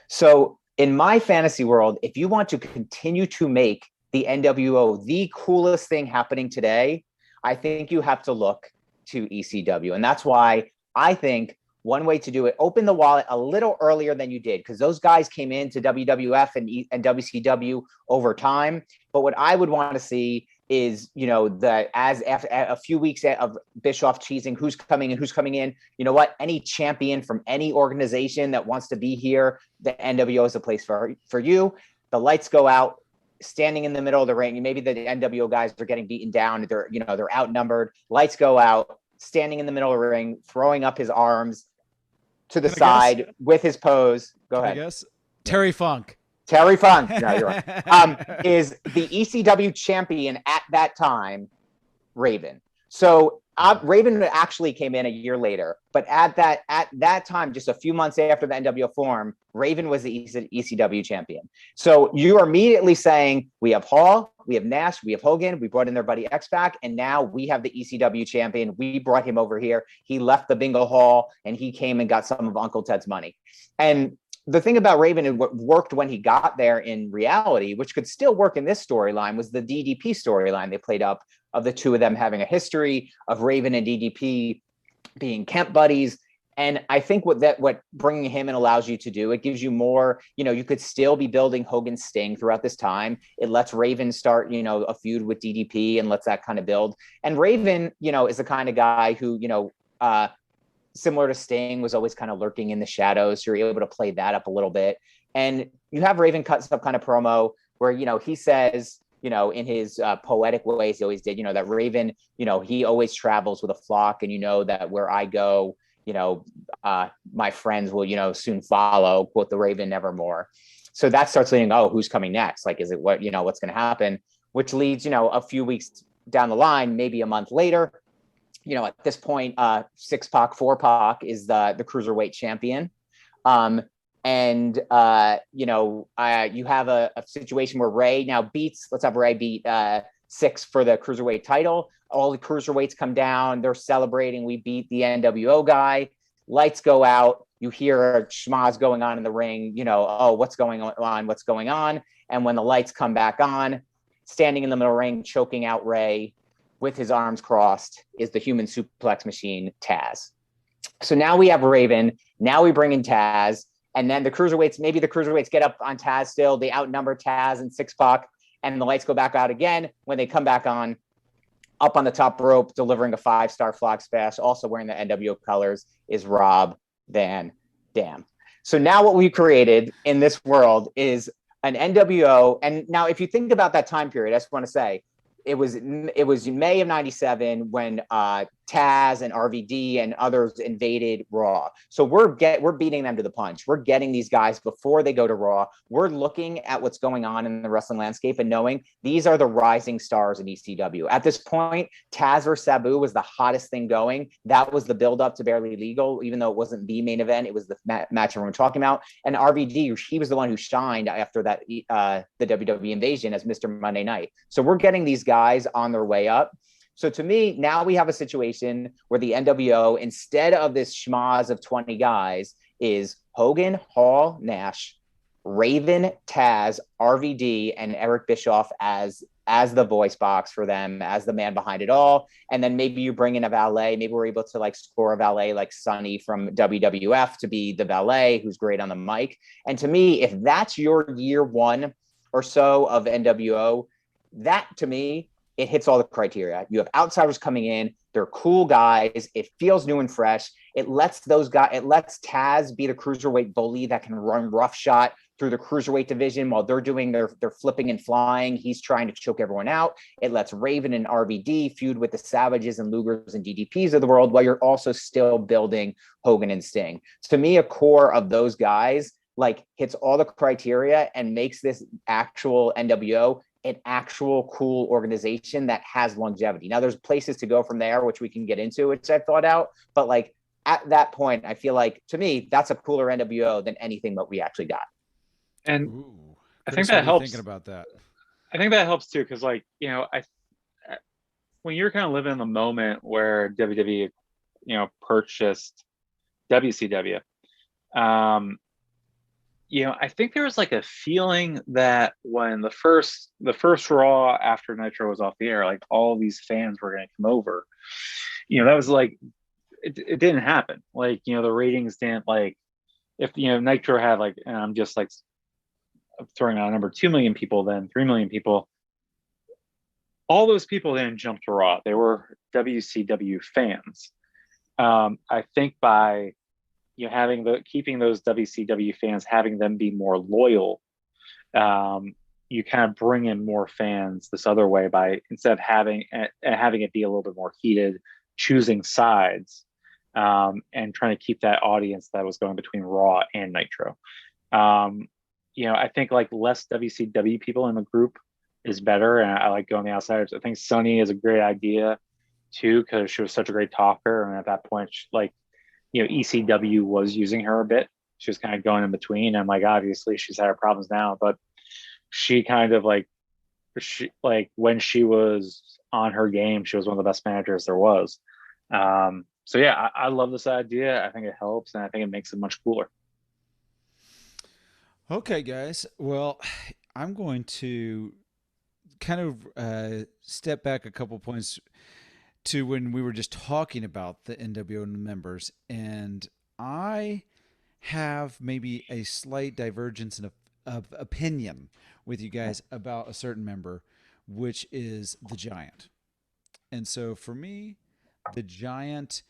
So in my fantasy world, if you want to continue to make the NWO the coolest thing happening today, I think you have to look to ECW. And that's why I think one way to do it, open the wallet a little earlier than you did, because those guys came into WWF and WCW over time. But what I would want to see is, that as after a few weeks of Bischoff teasing who's coming in, any champion from any organization that wants to be here, the NWO is a place for you. The lights go out, standing in the middle of the ring. Maybe the NWO guys are getting beaten down. They're outnumbered. Lights go out, standing in the middle of the ring, throwing up his arms to the side with his pose. Go ahead. I guess Terry Funk. Terry Funk. No, you're right. Is the ECW champion at that time, Raven. So Raven actually came in a year later, but at that time, just a few months after the NWO form, Raven was the ECW champion. So you are immediately saying, we have Hall, we have Nash, we have Hogan, we brought in their buddy X-Pac, and now we have the ECW champion. We brought him over here. He left the bingo hall, and he came and got some of Uncle Ted's money. And the thing about Raven and what worked when he got there in reality, which could still work in this storyline, was the DDP storyline they played up of the two of them having a history of Raven and DDP being camp buddies. And I think what bringing him in allows you to do, it gives you more, you could still be building Hogan's Sting throughout this time. It lets Raven start, a feud with DDP and lets that kind of build. And Raven, is the kind of guy who, similar to Sting, was always kind of lurking in the shadows. You're able to play that up a little bit. And you have Raven cut some kind of promo where, he says, in his poetic ways, he always did, that Raven, he always travels with a flock, and that where I go, my friends will, soon follow, quote the Raven nevermore. So that starts leading, who's coming next? Like, is it what's going to happen? Which leads, a few weeks down the line, maybe a month later, at this point, 6-Pac, 4-Pac is the cruiserweight champion. And you have a situation where Ray now let's have Ray beat 6 for the cruiserweight title. All the cruiserweights come down. They're celebrating. We beat the NWO guy. Lights go out. You hear schmaz going on in the ring. What's going on? What's going on? And when the lights come back on, standing in the middle of the ring, choking out Ray with his arms crossed, is the human suplex machine, Taz. So now we have Raven. Now we bring in Taz. And then the cruiserweights get up on Taz still. They outnumber Taz and 6-Pac, and the lights go back out again. When they come back on, up on the top rope, delivering a 5-star flag splash, also wearing the NWO colors, is Rob Van Dam. So now what we created in this world is an NWO. And now if you think about that time period, I just want to say, it was May of 97 when Taz and RVD and others invaded Raw. So we're beating them to the punch. We're getting these guys before they go to Raw. We're looking at what's going on in the wrestling landscape and knowing these are the rising stars in ECW. At this point, Taz versus Sabu was the hottest thing going. That was the build-up to Barely Legal, even though it wasn't the main event. It was the match everyone was talking about. And RVD, he was the one who shined after that the WWE invasion as Mr. Monday Night. So we're getting these guys on their way up. So to me, now we have a situation where the NWO, instead of this schmaz of 20 guys, is Hogan, Hall, Nash, Raven, Taz, RVD, and Eric Bischoff as the voice box for them, as the man behind it all. And then maybe you bring in a valet. Maybe we're able to like score a valet like Sonny from WWF to be the valet who's great on the mic. And to me, if that's your year one or so of NWO, that to me, it hits all the criteria. You have outsiders coming in. They're cool guys. It feels new and fresh. It lets Taz be the cruiserweight bully that can run roughshod through the cruiserweight division while they're doing their flipping and flying. He's trying to choke everyone out. It lets Raven and RVD feud with the Savages and Lugers and DDPs of the world while you're also still building Hogan and Sting. To me, a core of those guys like hits all the criteria and makes this actual NWO an actual cool organization that has longevity. Now there's places to go from there, which we can get into, which I've thought out, but like at that point, I feel like to me, that's a cooler NWO than anything that we actually got. And Ooh, I think Chris, that what are you helps. thinking about that? I think that helps too, because like, you know, when you're kind of living in the moment where WWE, you know, purchased WCW, you know, I think there was like a feeling that when the first Raw after Nitro was off the air, like all these fans were going to come over. You know, that was like it didn't happen. Like, you know, the ratings didn't like if you know Nitro had like, and I'm just like throwing out a number, 2 million people, then 3 million people. All those people didn't jump to Raw. They were WCW fans. I think by you know keeping those WCW fans, having them be more loyal, you kind of bring in more fans this other way by instead of having it be a little bit more heated, choosing sides, and trying to keep that audience that was going between Raw and Nitro. You know, I think like less WCW people in the group is better, and I like going the outsiders. I think Sonny is a great idea too because she was such a great talker, and at that point, like, you know, ECW was using her a bit. She was kind of going in between, and like obviously she's had her problems now, but she kind of like when she was on her game, she was one of the best managers there was. So yeah, I love this idea. I think it helps, and I think it makes it much cooler. Okay, guys. Well, I'm going to kind of step back a couple points to when we were just talking about the NWO members, and I have maybe a slight divergence of opinion with you guys about a certain member, which is the Giant. And so for me, the Giant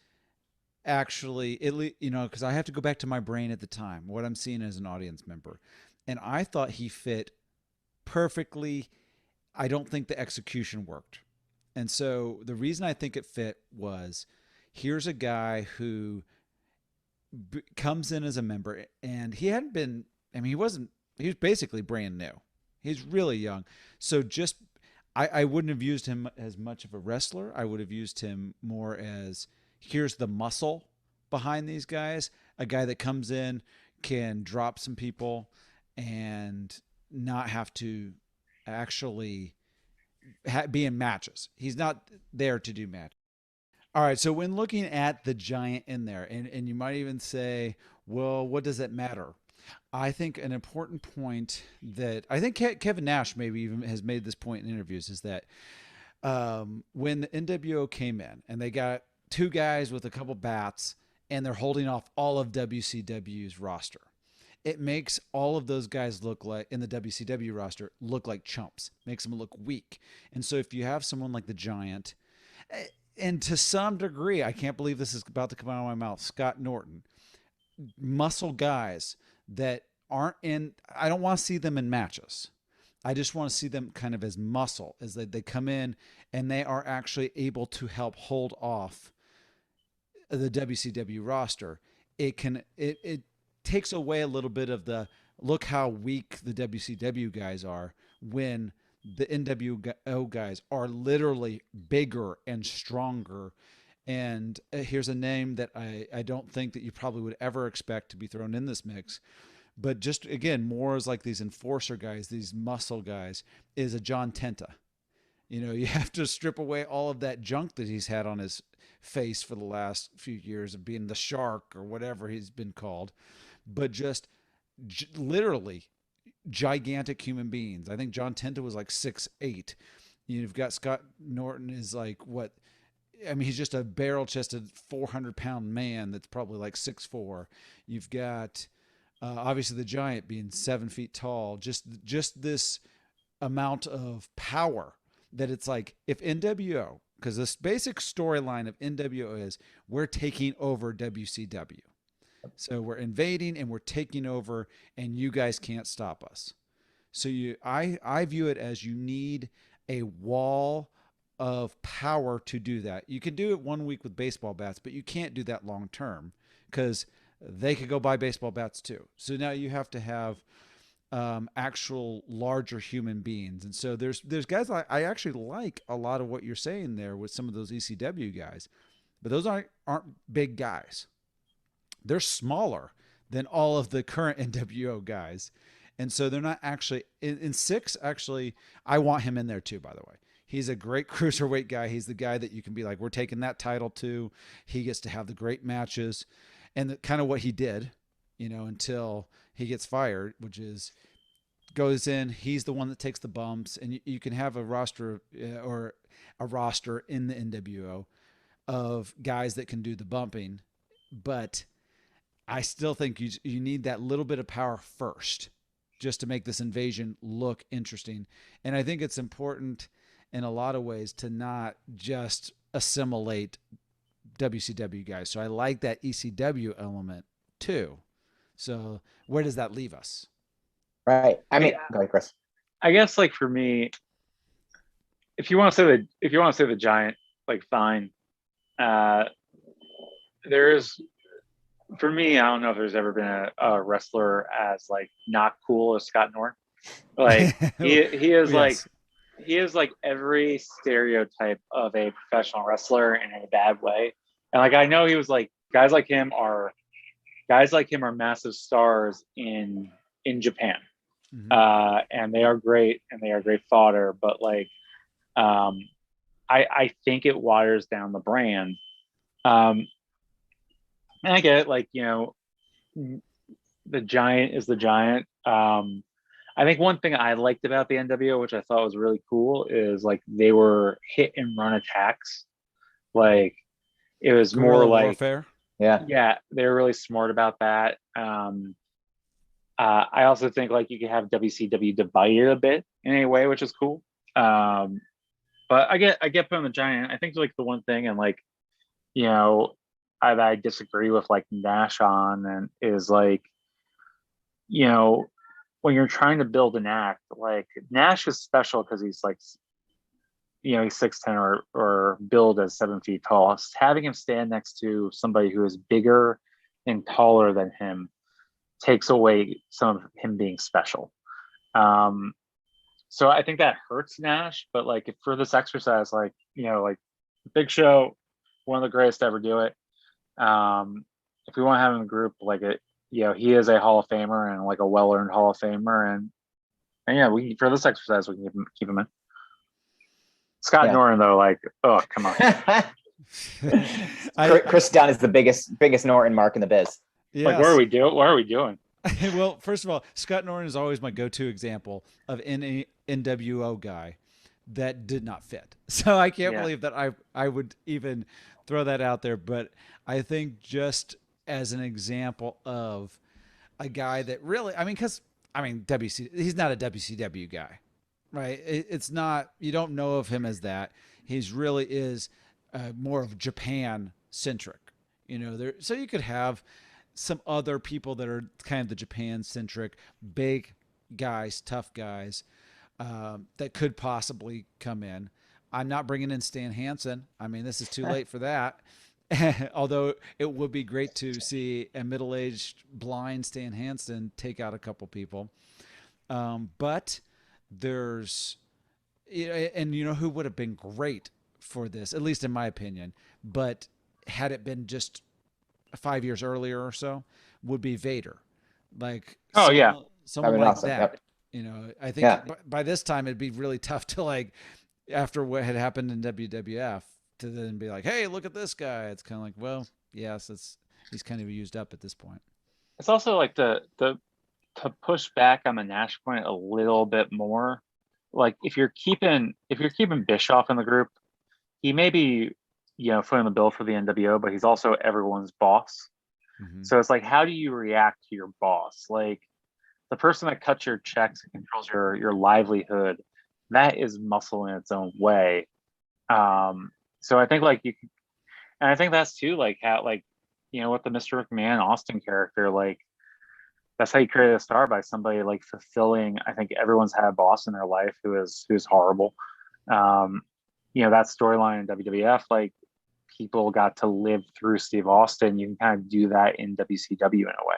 actually, you know, because I have to go back to my brain at the time, what I'm seeing as an audience member, and I thought he fit perfectly. I don't think the execution worked. And so the reason I think it fit was here's a guy who comes in as a member, and he hadn't been, I mean, he was basically brand new. He's really young. So just, I wouldn't have used him as much of a wrestler. I would have used him more as here's the muscle behind these guys. A guy that comes in, can drop some people and not have to actually be in matches. He's not there to do matches. All right. So when looking at the Giant in there, and you might even say, well, what does that matter? I think an important point that I think Kevin Nash maybe even has made this point in interviews is that when the NWO came in and they got two guys with a couple bats and they're holding off all of WCW's roster, it makes all of those guys look like in the WCW roster look like chumps, makes them look weak. And so if you have someone like the Giant, and to some degree, I can't believe this is about to come out of my mouth, Scott Norton, muscle guys that aren't in, I don't want to see them in matches. I just want to see them kind of as muscle, as they come in and they are actually able to help hold off the WCW roster. It takes away a little bit of the look how weak the WCW guys are when the NWO guys are literally bigger and stronger. And here's a name that I don't think that you probably would ever expect to be thrown in this mix. But just, again, more as like these enforcer guys, these muscle guys, is a John Tenta. You know, you have to strip away all of that junk that he's had on his face for the last few years of being the shark or whatever he's been called. But just literally gigantic human beings. I think John Tenta was like 6'8". You've got Scott Norton is like what? I mean, he's just a barrel-chested 400-pound man that's probably like 6'4". You've got obviously the Giant being 7 feet tall. Just this amount of power that it's like if NWO, because this basic storyline of NWO is we're taking over WCW. So we're invading and we're taking over, and you guys can't stop us. So I view it as you need a wall of power to do that. You can do it 1 week with baseball bats, but you can't do that long term because they could go buy baseball bats too. So now you have to have actual larger human beings. And so there's guys I actually like a lot of what you're saying there with some of those ECW guys, but those aren't big guys. They're smaller than all of the current NWO guys. And so they're not actually in Six. Actually, I want him in there too, by the way. He's a great cruiserweight guy. He's the guy that you can be like, we're taking that title to. He gets to have the great matches and kind of what he did, until he gets fired, which is goes in. He's the one that takes the bumps, and you can have a roster or a roster in the NWO of guys that can do the bumping, but I still think you need that little bit of power first just to make this invasion look interesting. And I think it's important in a lot of ways to not just assimilate WCW guys. So I like that ECW element too. So where does that leave us? Right. I mean, go ahead, Chris. I guess like for me, if you want to say the Giant, like fine. There is, for me, I don't know if there's ever been a wrestler as like not cool as Scott Norton. Like he is Yes. he is like every stereotype of a professional wrestler in a bad way. And like I know he was like guys like him are massive stars in Japan. Mm-hmm. And they are great fodder, but like I think it waters down the brand. And I get it, like, the Giant is the Giant. I think one thing I liked about the NWO, which I thought was really cool, is like they were hit and run attacks. Like it was more Guerrilla like, warfare. yeah, they were really smart about that. I also think like you could have WCW divided a bit in a way, which is cool. But I get put on the Giant. I think like the one thing, and like, I disagree with like Nash on, and is like, when you're trying to build an act, like Nash is special because he's like, he's 6'10" or billed as 7 feet tall. Having him stand next to somebody who is bigger and taller than him takes away some of him being special. So I think that hurts Nash, but like for this exercise, like, like Big Show, one of the greatest to ever do it. If we want to have him in the group, like he is a Hall of Famer and like a well-earned Hall of Famer. And yeah, for this exercise, we can keep him in. Scott Norton, though, like, oh, come on. Chris Dunn is the biggest Norton mark in the biz. Yes. Like, what are we doing? Well, first of all, Scott Norton is always my go-to example of any NWO guy that did not fit. So I can't believe that I would even throw that out there. But I think just as an example of a guy that really, he's not a WCW guy, right? It's not, you don't know of him as that. He's really is more of Japan centric, so you could have some other people that are kind of the Japan centric, big guys, tough guys, that could possibly come in. I'm not bringing in Stan Hansen. This is too late for that. Although it would be great to see a middle-aged blind Stan Hansen take out a couple people. But there's, and who would have been great for this, at least in my opinion, but had it been just 5 years earlier or so, would be Vader. Like, someone like awesome. That. Yep. I think by this time it'd be really tough to, like, after what had happened in WWF, to then be like, hey, look at this guy. It's kind of like, well, yes, he's kind of used up at this point. It's also like to to push back on the Nash point a little bit more, like if you're keeping Bischoff in the group, he may be, footing the bill for the NWO, but he's also everyone's boss. Mm-hmm. So it's like, how do you react to your boss? Like the person that cuts your checks and controls your livelihood, that is muscle in its own way. So I think like you can, and I think that's too like how like, with the Mr. McMahon Austin character, like that's how you create a star, by somebody like fulfilling. I think everyone's had a boss in their life who is horrible. That storyline in WWF, like people got to live through Steve Austin. You can kind of do that in WCW in a way.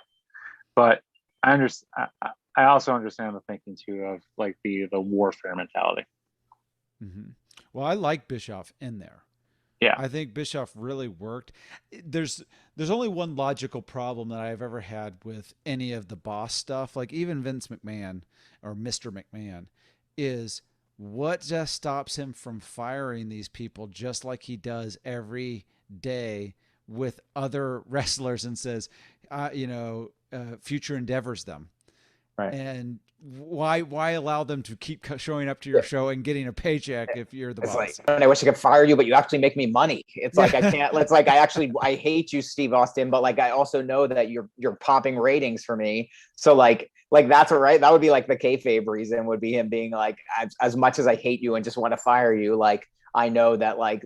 But I understand. I also understand the thinking too of like the warfare mentality. Mm-hmm. Well, I like Bischoff in there. Yeah, I think Bischoff really worked. There's only one logical problem that I've ever had with any of the boss stuff, like even Vince McMahon or Mr. McMahon, is what just stops him from firing these people just like he does every day with other wrestlers and says, future endeavors them. right. And why allow them to keep showing up to your show and getting a paycheck if you're the boss? Like, and I wish I could fire you, but you actually make me money. It's like, I can't, it's like, I hate you, Steve Austin, but like, I also know that you're popping ratings for me. So like that's right. That would be like the kayfabe reason, would be him being like, as much as I hate you and just want to fire you, like, I know that like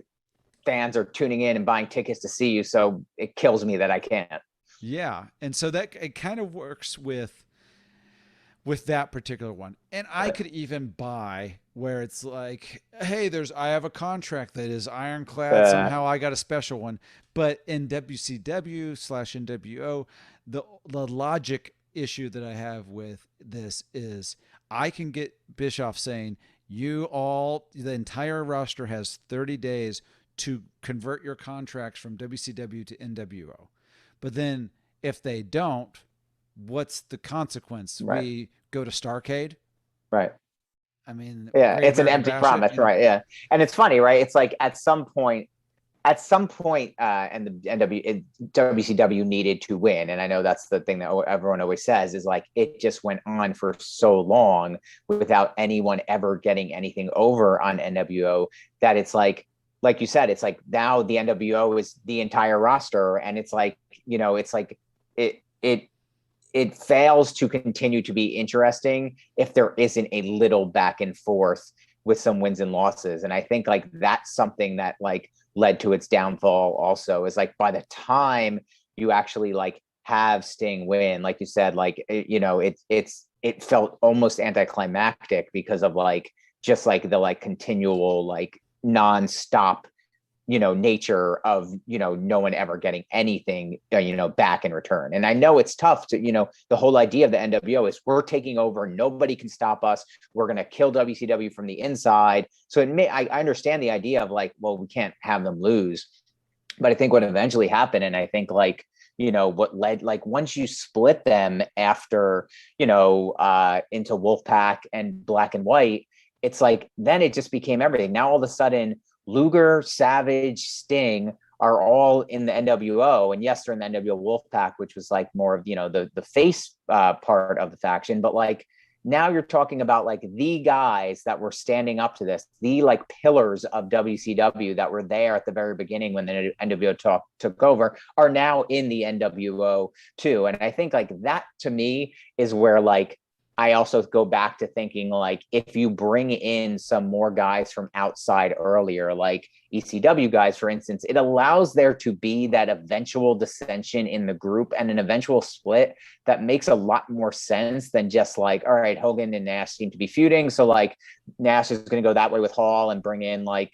fans are tuning in and buying tickets to see you. So it kills me that I can't. Yeah. And so that it kind of works with that particular one. And I could even buy where it's like, hey, I have a contract that is ironclad. Somehow I got a special one. But in WCW/NWO, the logic issue that I have with this is I can get Bischoff saying, the entire roster has 30 days to convert your contracts from WCW to NWO. But then if they don't, what's the consequence? Right. We go to Starrcade. Right. I mean, yeah, it's an empty promise, right? Yeah. And it's funny, right? It's like at some point, and the WCW needed to win. And I know that's the thing that everyone always says, is like, it just went on for so long without anyone ever getting anything over on NWO, that it's like you said, it's like now the NWO is the entire roster. And it's like, it's like it fails to continue to be interesting if there isn't a little back and forth with some wins and losses. And I think like that's something that like led to its downfall also, is like by the time you actually like have Sting win, like you said, like, it felt almost anticlimactic because of like, just like the like continual, like nonstop, nature of, no one ever getting anything, back in return. And I know it's tough to, the whole idea of the NWO is we're taking over. Nobody can stop us. We're going to kill WCW from the inside. So I understand the idea of like, well, we can't have them lose. But I think what eventually happened, and I think like, what led, like once you split them after, into Wolfpack and Black and White, it's like, then it just became everything. Now all of a sudden, Luger, Savage, Sting are all in the NWO, and yes, they're in the NWO Wolfpack, which was like more of the face part of the faction. But like now you're talking about like the guys that were standing up to this, the like pillars of WCW that were there at the very beginning when the NWO took over, are now in the NWO too. And I think like that to me is where like I also go back to thinking like, if you bring in some more guys from outside earlier, like ECW guys, for instance, it allows there to be that eventual dissension in the group and an eventual split that makes a lot more sense than just like, all right, Hogan and Nash seem to be feuding, so like Nash is going to go that way with Hall and bring in like,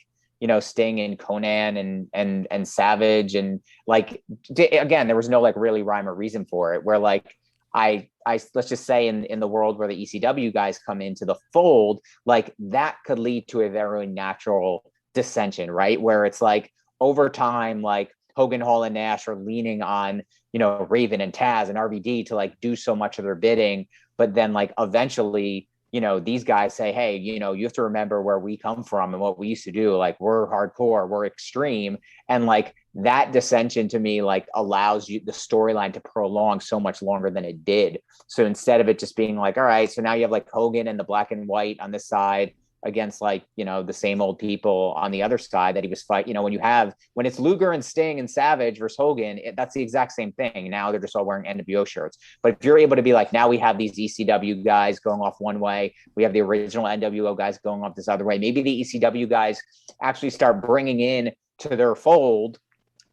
Sting and Conan and Savage. And like, again, there was no like really rhyme or reason for it, where like, I let's just say in the world where the ECW guys come into the fold, like that could lead to a very natural dissension, right? Where it's like over time, like Hogan, Hall, and Nash are leaning on, Raven and Taz and RVD to like do so much of their bidding, but then like eventually these guys say, hey, you have to remember where we come from and what we used to do. Like, we're hardcore, we're extreme. And like that dissension to me, like, allows you the storyline to prolong so much longer than it did. So instead of it just being like, all right, so now you have like Hogan and the black and white on this side against like, the same old people on the other side that he was fighting. When it's Luger and Sting and Savage versus Hogan, that's the exact same thing. Now they're just all wearing NWO shirts. But if you're able to be like, now we have these ECW guys going off one way, we have the original NWO guys going off this other way. Maybe the ECW guys actually start bringing in to their fold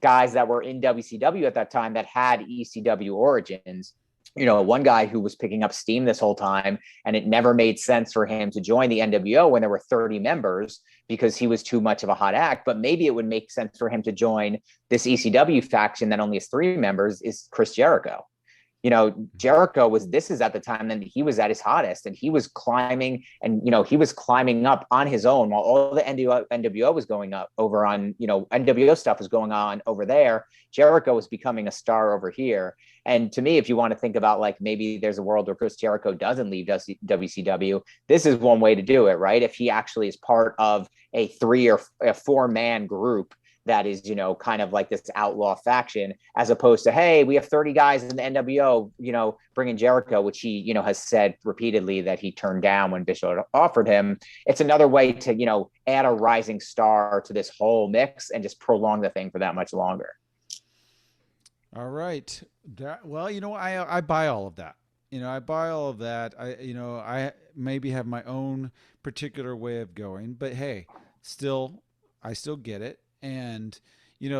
guys that were in WCW at that time that had ECW origins. One guy who was picking up steam this whole time, and it never made sense for him to join the NWO when there were 30 members because he was too much of a hot act. But maybe it would make sense for him to join this ECW faction that only has 3 members, is Chris Jericho. Jericho this is at the time that he was at his hottest, and he was climbing, and, he was climbing up on his own while all the NWO was going up over on, NWO stuff was going on over there. Jericho was becoming a star over here. And to me, if you want to think about like, maybe there's a world where Chris Jericho doesn't leave WCW, this is one way to do it, right? If he actually is part of a 3 or 4 man group that is, kind of like this outlaw faction, as opposed to, hey, we have 30 guys in the NWO, bringing Jericho, which he, has said repeatedly that he turned down when Bischoff offered him. It's another way to, add a rising star to this whole mix and just prolong the thing for that much longer. All right. Well, I buy all of that. I buy all of that. I maybe have my own particular way of going, but hey, I still get it. And,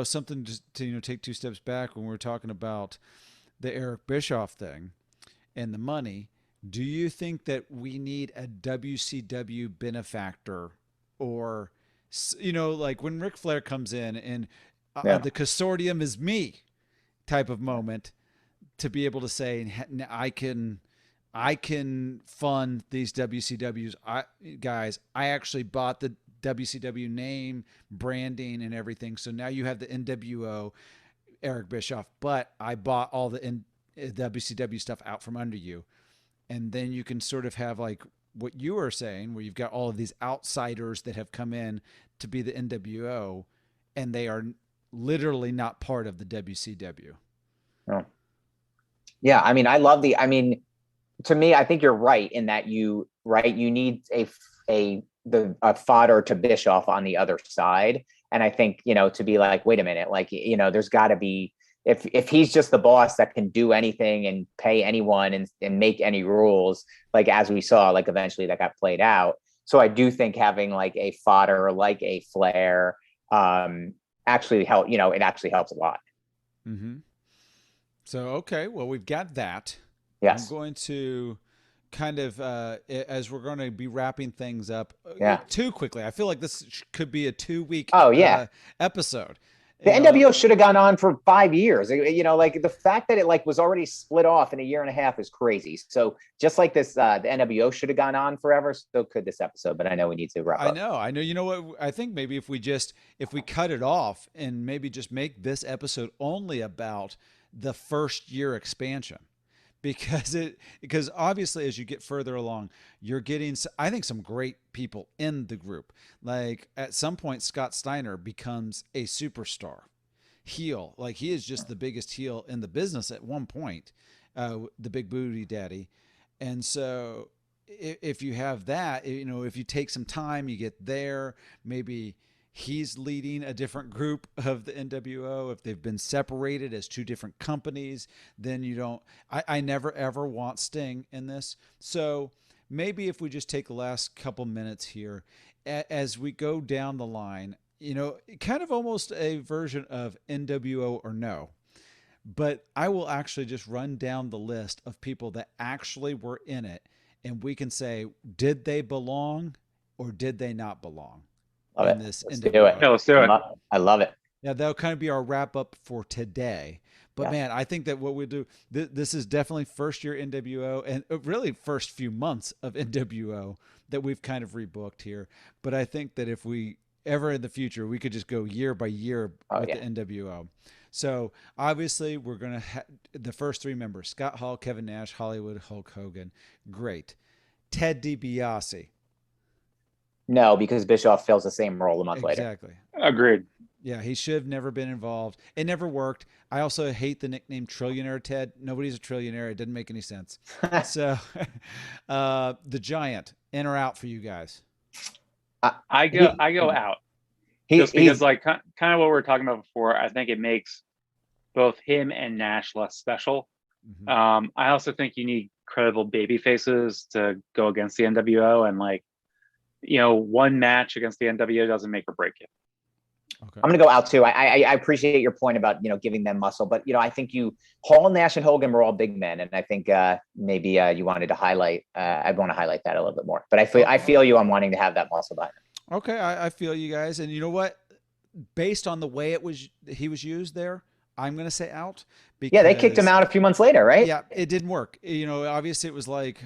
something just to, take 2 steps back when we're talking about the Eric Bischoff thing and the money. Do you think that we need a WCW benefactor, or, like when Ric Flair comes in and the consortium is me type of moment, to be able to say, I can fund these WCWs guys. I actually bought the WCW name, branding, and everything. So now you have the NWO Eric Bischoff, but I bought all the WCW stuff out from under you. And then you can sort of have like what you were saying, where you've got all of these outsiders that have come in to be the NWO, and they are literally not part of the WCW. Oh. Yeah. I mean, to me, I think you're right in that you need a fodder to Bischoff on the other side. And I think, to be like, wait a minute, like, there's gotta be, if he's just the boss that can do anything and pay anyone and make any rules, like, as we saw, like eventually that got played out. So I do think having like a fodder, like a Flair, actually help, it actually helps a lot. Mm-hmm. So, okay, well, we've got that. Yes. I'm going to kind of, as we're going to be wrapping things up too quickly, I feel like this could be a 2-week episode. The NWO should have gone on for 5 years. Like the fact that it like was already split off in a year and a half is crazy. So just like this, the NWO should have gone on forever. So could this episode, but I know we need to wrap up. I know. You know what? I think maybe if we cut it off and maybe just make this episode only about the first year expansion, because obviously as you get further along, you're getting, I think, some great people in the group. Like at some point, Scott Steiner becomes a superstar heel. Like he is just the biggest heel in the business at one point, the big booty daddy. And so if you have that, if you take some time, you get there, maybe he's leading a different group of the NWO. If they've been separated as 2 different companies, then you don't, I never ever want Sting in this. So maybe if we just take the last couple minutes here, as we go down the line, kind of almost a version of NWO or no, but I will actually just run down the list of people that actually were in it. And we can say, did they belong or did they not belong? Love it. Let's do it. Yeah, let's do it. I love it. Yeah, that'll kind of be our wrap up for today. But man, I think that what we do, this is definitely first year NWO and really first few months of NWO that we've kind of rebooked here. But I think that if we ever in the future, we could just go year by year with the NWO. So obviously we're going to the first 3 members, Scott Hall, Kevin Nash, Hollywood, Hulk Hogan. Great. Ted DiBiase. No, because Bischoff fills the same role a month later. Exactly. Agreed. Yeah, he should have never been involved. It never worked. I also hate the nickname Trillionaire Ted. Nobody's a trillionaire. It didn't make any sense. So, the Giant, in or out for you guys? I go out. Just because, like, kind of what we were talking about before, I think it makes both him and Nash less special. Mm-hmm. I also think you need credible baby faces to go against the NWO, and like, one match against the NWO doesn't make or break it. Okay. I'm going to go out too. I appreciate your point about, giving them muscle, but, I think Hall, Nash, and Hogan were all big men. And I think maybe you wanted to highlight, I want to highlight that a little bit more, but I feel you on wanting to have that muscle behind him. Okay. I feel you guys. And you know what, based on the way he was used there, I'm going to say out. Because, they kicked him out a few months later, right? Yeah, it didn't work. Obviously it was like,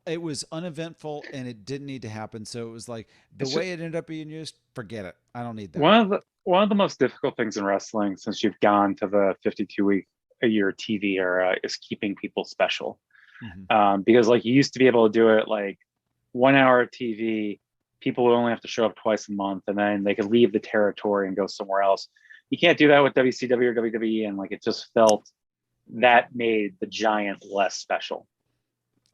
it was uneventful and it didn't need to happen. So it was like the way it ended up being used, forget it. I don't need that. One of the most difficult things in wrestling since you've gone to the 52-week a year TV era is keeping people special. Mm-hmm. Because like you used to be able to do it like 1 hour of TV, people would only have to show up twice a month and then they could leave the territory and go somewhere else. You can't do that with WCW or WWE. And like, it just felt that made the Giant less special.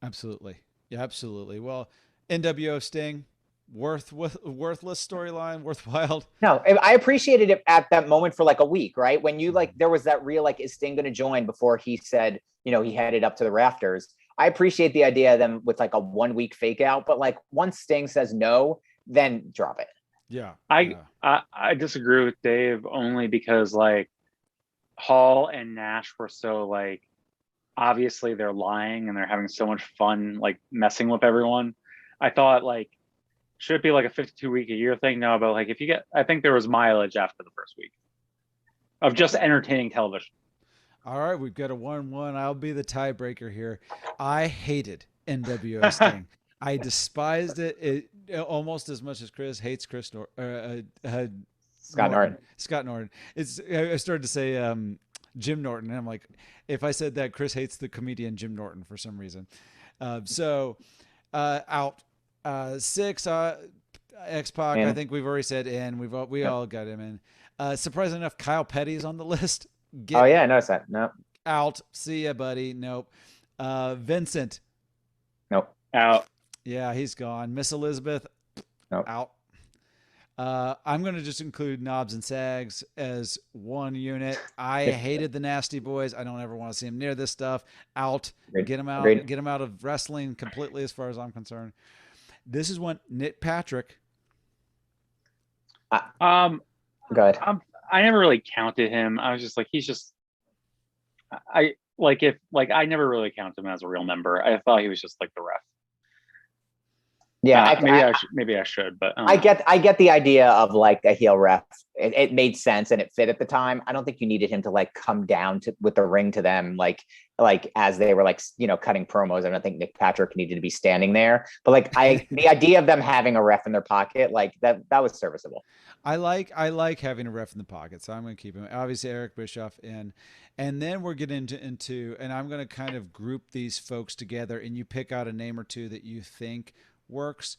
Absolutely. Yeah, absolutely. Well, NWO Sting, worthless storyline, worthwhile. No, I appreciated it at that moment for like a week, right? When you there was that real, is Sting going to join before he said, he headed up to the rafters. I appreciate the idea of them with like a 1 week fake out, but like once Sting says no, then drop it. Yeah. I disagree with Dave only because like Hall and Nash were so like, obviously they're lying and they're having so much fun like messing with everyone. I thought like, should it be like a 52-week a year thing? No, but like I think there was mileage after the first week of just entertaining television. All right, we've got a 1-1. I'll be the tiebreaker here. I hated NWO Sting. I despised it almost as much as Chris hates Scott Norton. Scott Norton. I started to say Jim Norton, and I'm like, if I said that, Chris hates the comedian Jim Norton for some reason. So out 6 X-Pac. I think we've already said in. We all got him in. Surprisingly enough, Kyle Petty's on the list. I noticed that. No. Out. See ya, buddy. Nope. Vincent. Nope. Out. Yeah, he's gone. Miss Elizabeth. Nope. Out. I'm going to just include Knobs and Sags as one unit. I hated the Nasty Boys. I don't ever want to see them near this stuff. Out. Agreed. Get them out. Agreed. Get them out of wrestling completely as far as I'm concerned. This is when Nick Patrick. Go ahead. I never really counted him. I was just like, I never really counted him as a real member. I thought he was just like the ref. Yeah, maybe I should, but I get the idea of like a heel ref. It made sense and it fit at the time. I don't think you needed him to like come down with the ring to them like as they were like cutting promos. I don't think Nick Patrick needed to be standing there. But like the idea of them having a ref in their pocket, like that was serviceable. I like having a ref in the pocket, so I'm going to keep him. Obviously, Eric Bischoff in, and then we're getting into, and I'm going to kind of group these folks together, and you pick out a name or two that you think works.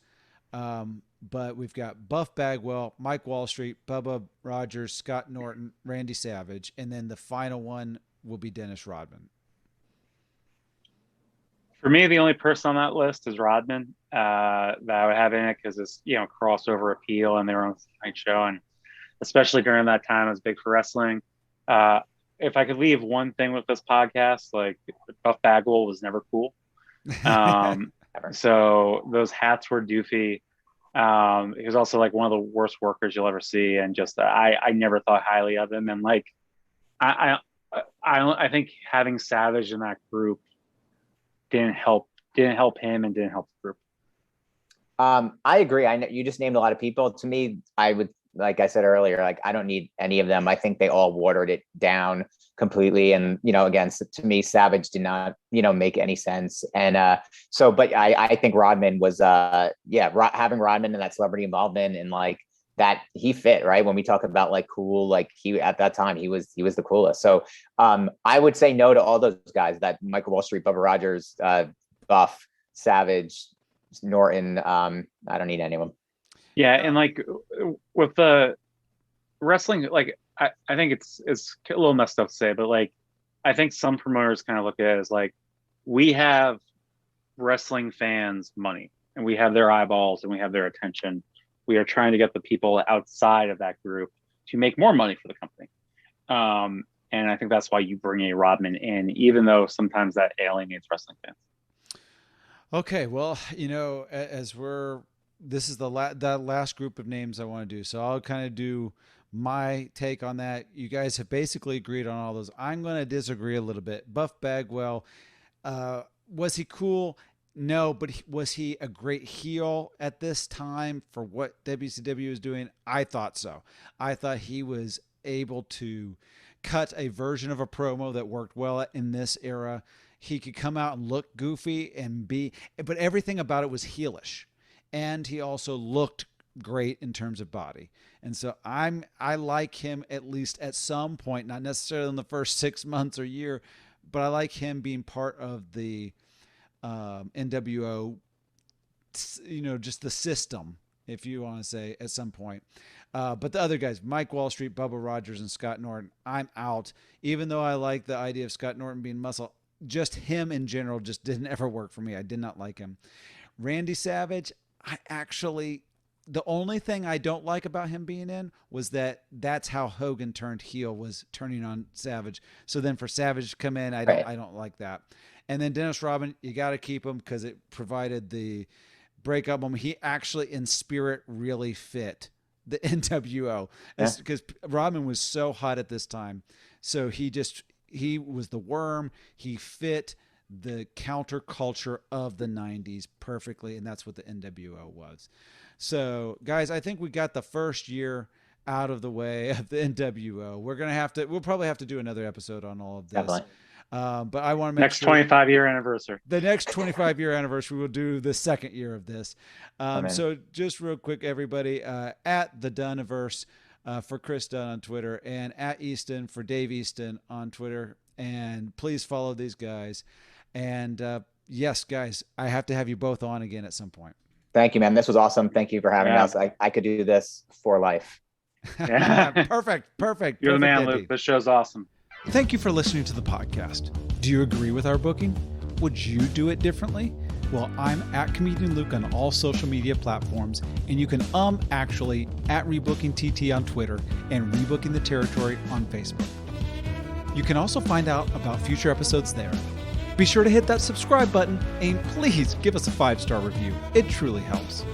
But we've got Buff Bagwell, Mike Wall Street, Bubba Rogers, Scott Norton, Randy Savage, and then the final one will be Dennis Rodman. For me, the only person on that list is Rodman that I would have in it because it's crossover appeal and they were on the night show, and especially during that time, I was big for wrestling. If I could leave one thing with this podcast, like Buff Bagwell was never cool. So those hats were doofy. He was also like one of the worst workers you'll ever see, and just I never thought highly of him. And like I think having Savage in that group didn't help him and didn't help the group. I agree. I know you just named a lot of people. To me, I would, like I said earlier, like I don't need any of them. I think they all watered it down completely. And, again, to me, Savage did not, make any sense. And but I think Rodman was, having Rodman and that celebrity involvement and like that he fit, right? When we talk about like cool, like he, at that time, he was the coolest. So I would say no to all those guys, that Michael Wall Street, Bubba Rogers, Buff, Savage, Norton. I don't need any of them. Yeah, and like with the wrestling, like I think it's a little messed up to say, but like I think some promoters kind of look at it as like, we have wrestling fans money and we have their eyeballs and we have their attention. We are trying to get the people outside of that group to make more money for the company. And I think that's why you bring a Rodman in, even though sometimes that alienates wrestling fans. Okay, well, this is that last group of names I want to do. So I'll kind of do my take on that. You guys have basically agreed on all those. I'm going to disagree a little bit. Buff Bagwell, was he cool? No, but was he a great heel at this time for what WCW was doing? I thought so. I thought he was able to cut a version of a promo that worked well in this era. He could come out and look goofy but everything about it was heelish. And he also looked great in terms of body. And so I like him at least at some point, not necessarily in the first 6 months or year, but I like him being part of the NWO, just the system, if you want to say, at some point. But the other guys, Mike Wall Street, Bubba Rogers, and Scott Norton, I'm out. Even though I like the idea of Scott Norton being muscle, just him in general just didn't ever work for me. I did not like him. Randy Savage, the only thing I don't like about him being in was that's how Hogan turned heel, was turning on Savage. So then for Savage to come in, I don't like that. And then Dennis Rodman, you got to keep him because it provided the breakup moment. He actually in spirit really fit the NWO because Rodman was so hot at this time. So he was the worm. He fit the counterculture of the 90s perfectly, and that's what the NWO was. So, guys, I think we got the first year out of the way of the NWO. We'll probably have to do another episode on all of this. Definitely. But I want to make next 25-year anniversary. The next 25-year anniversary, we'll do the second year of this. So just real quick, everybody, at the Dunniverse for Chris Dunn on Twitter, and at Easton for Dave Easton on Twitter. And please follow these guys. And yes, guys, I have to have you both on again at some point. Thank you, man. This was awesome. Thank you for having us. I could do this for life. Perfect. You're the man, Luke. This show's awesome. Thank you for listening to the podcast. Do you agree with our booking? Would you do it differently? Well, I'm at Comedian Luke on all social media platforms, and you can actually at Rebooking TT on Twitter and Rebooking the Territory on Facebook. You can also find out about future episodes there. Be sure to hit that subscribe button and please give us a 5-star review. It truly helps.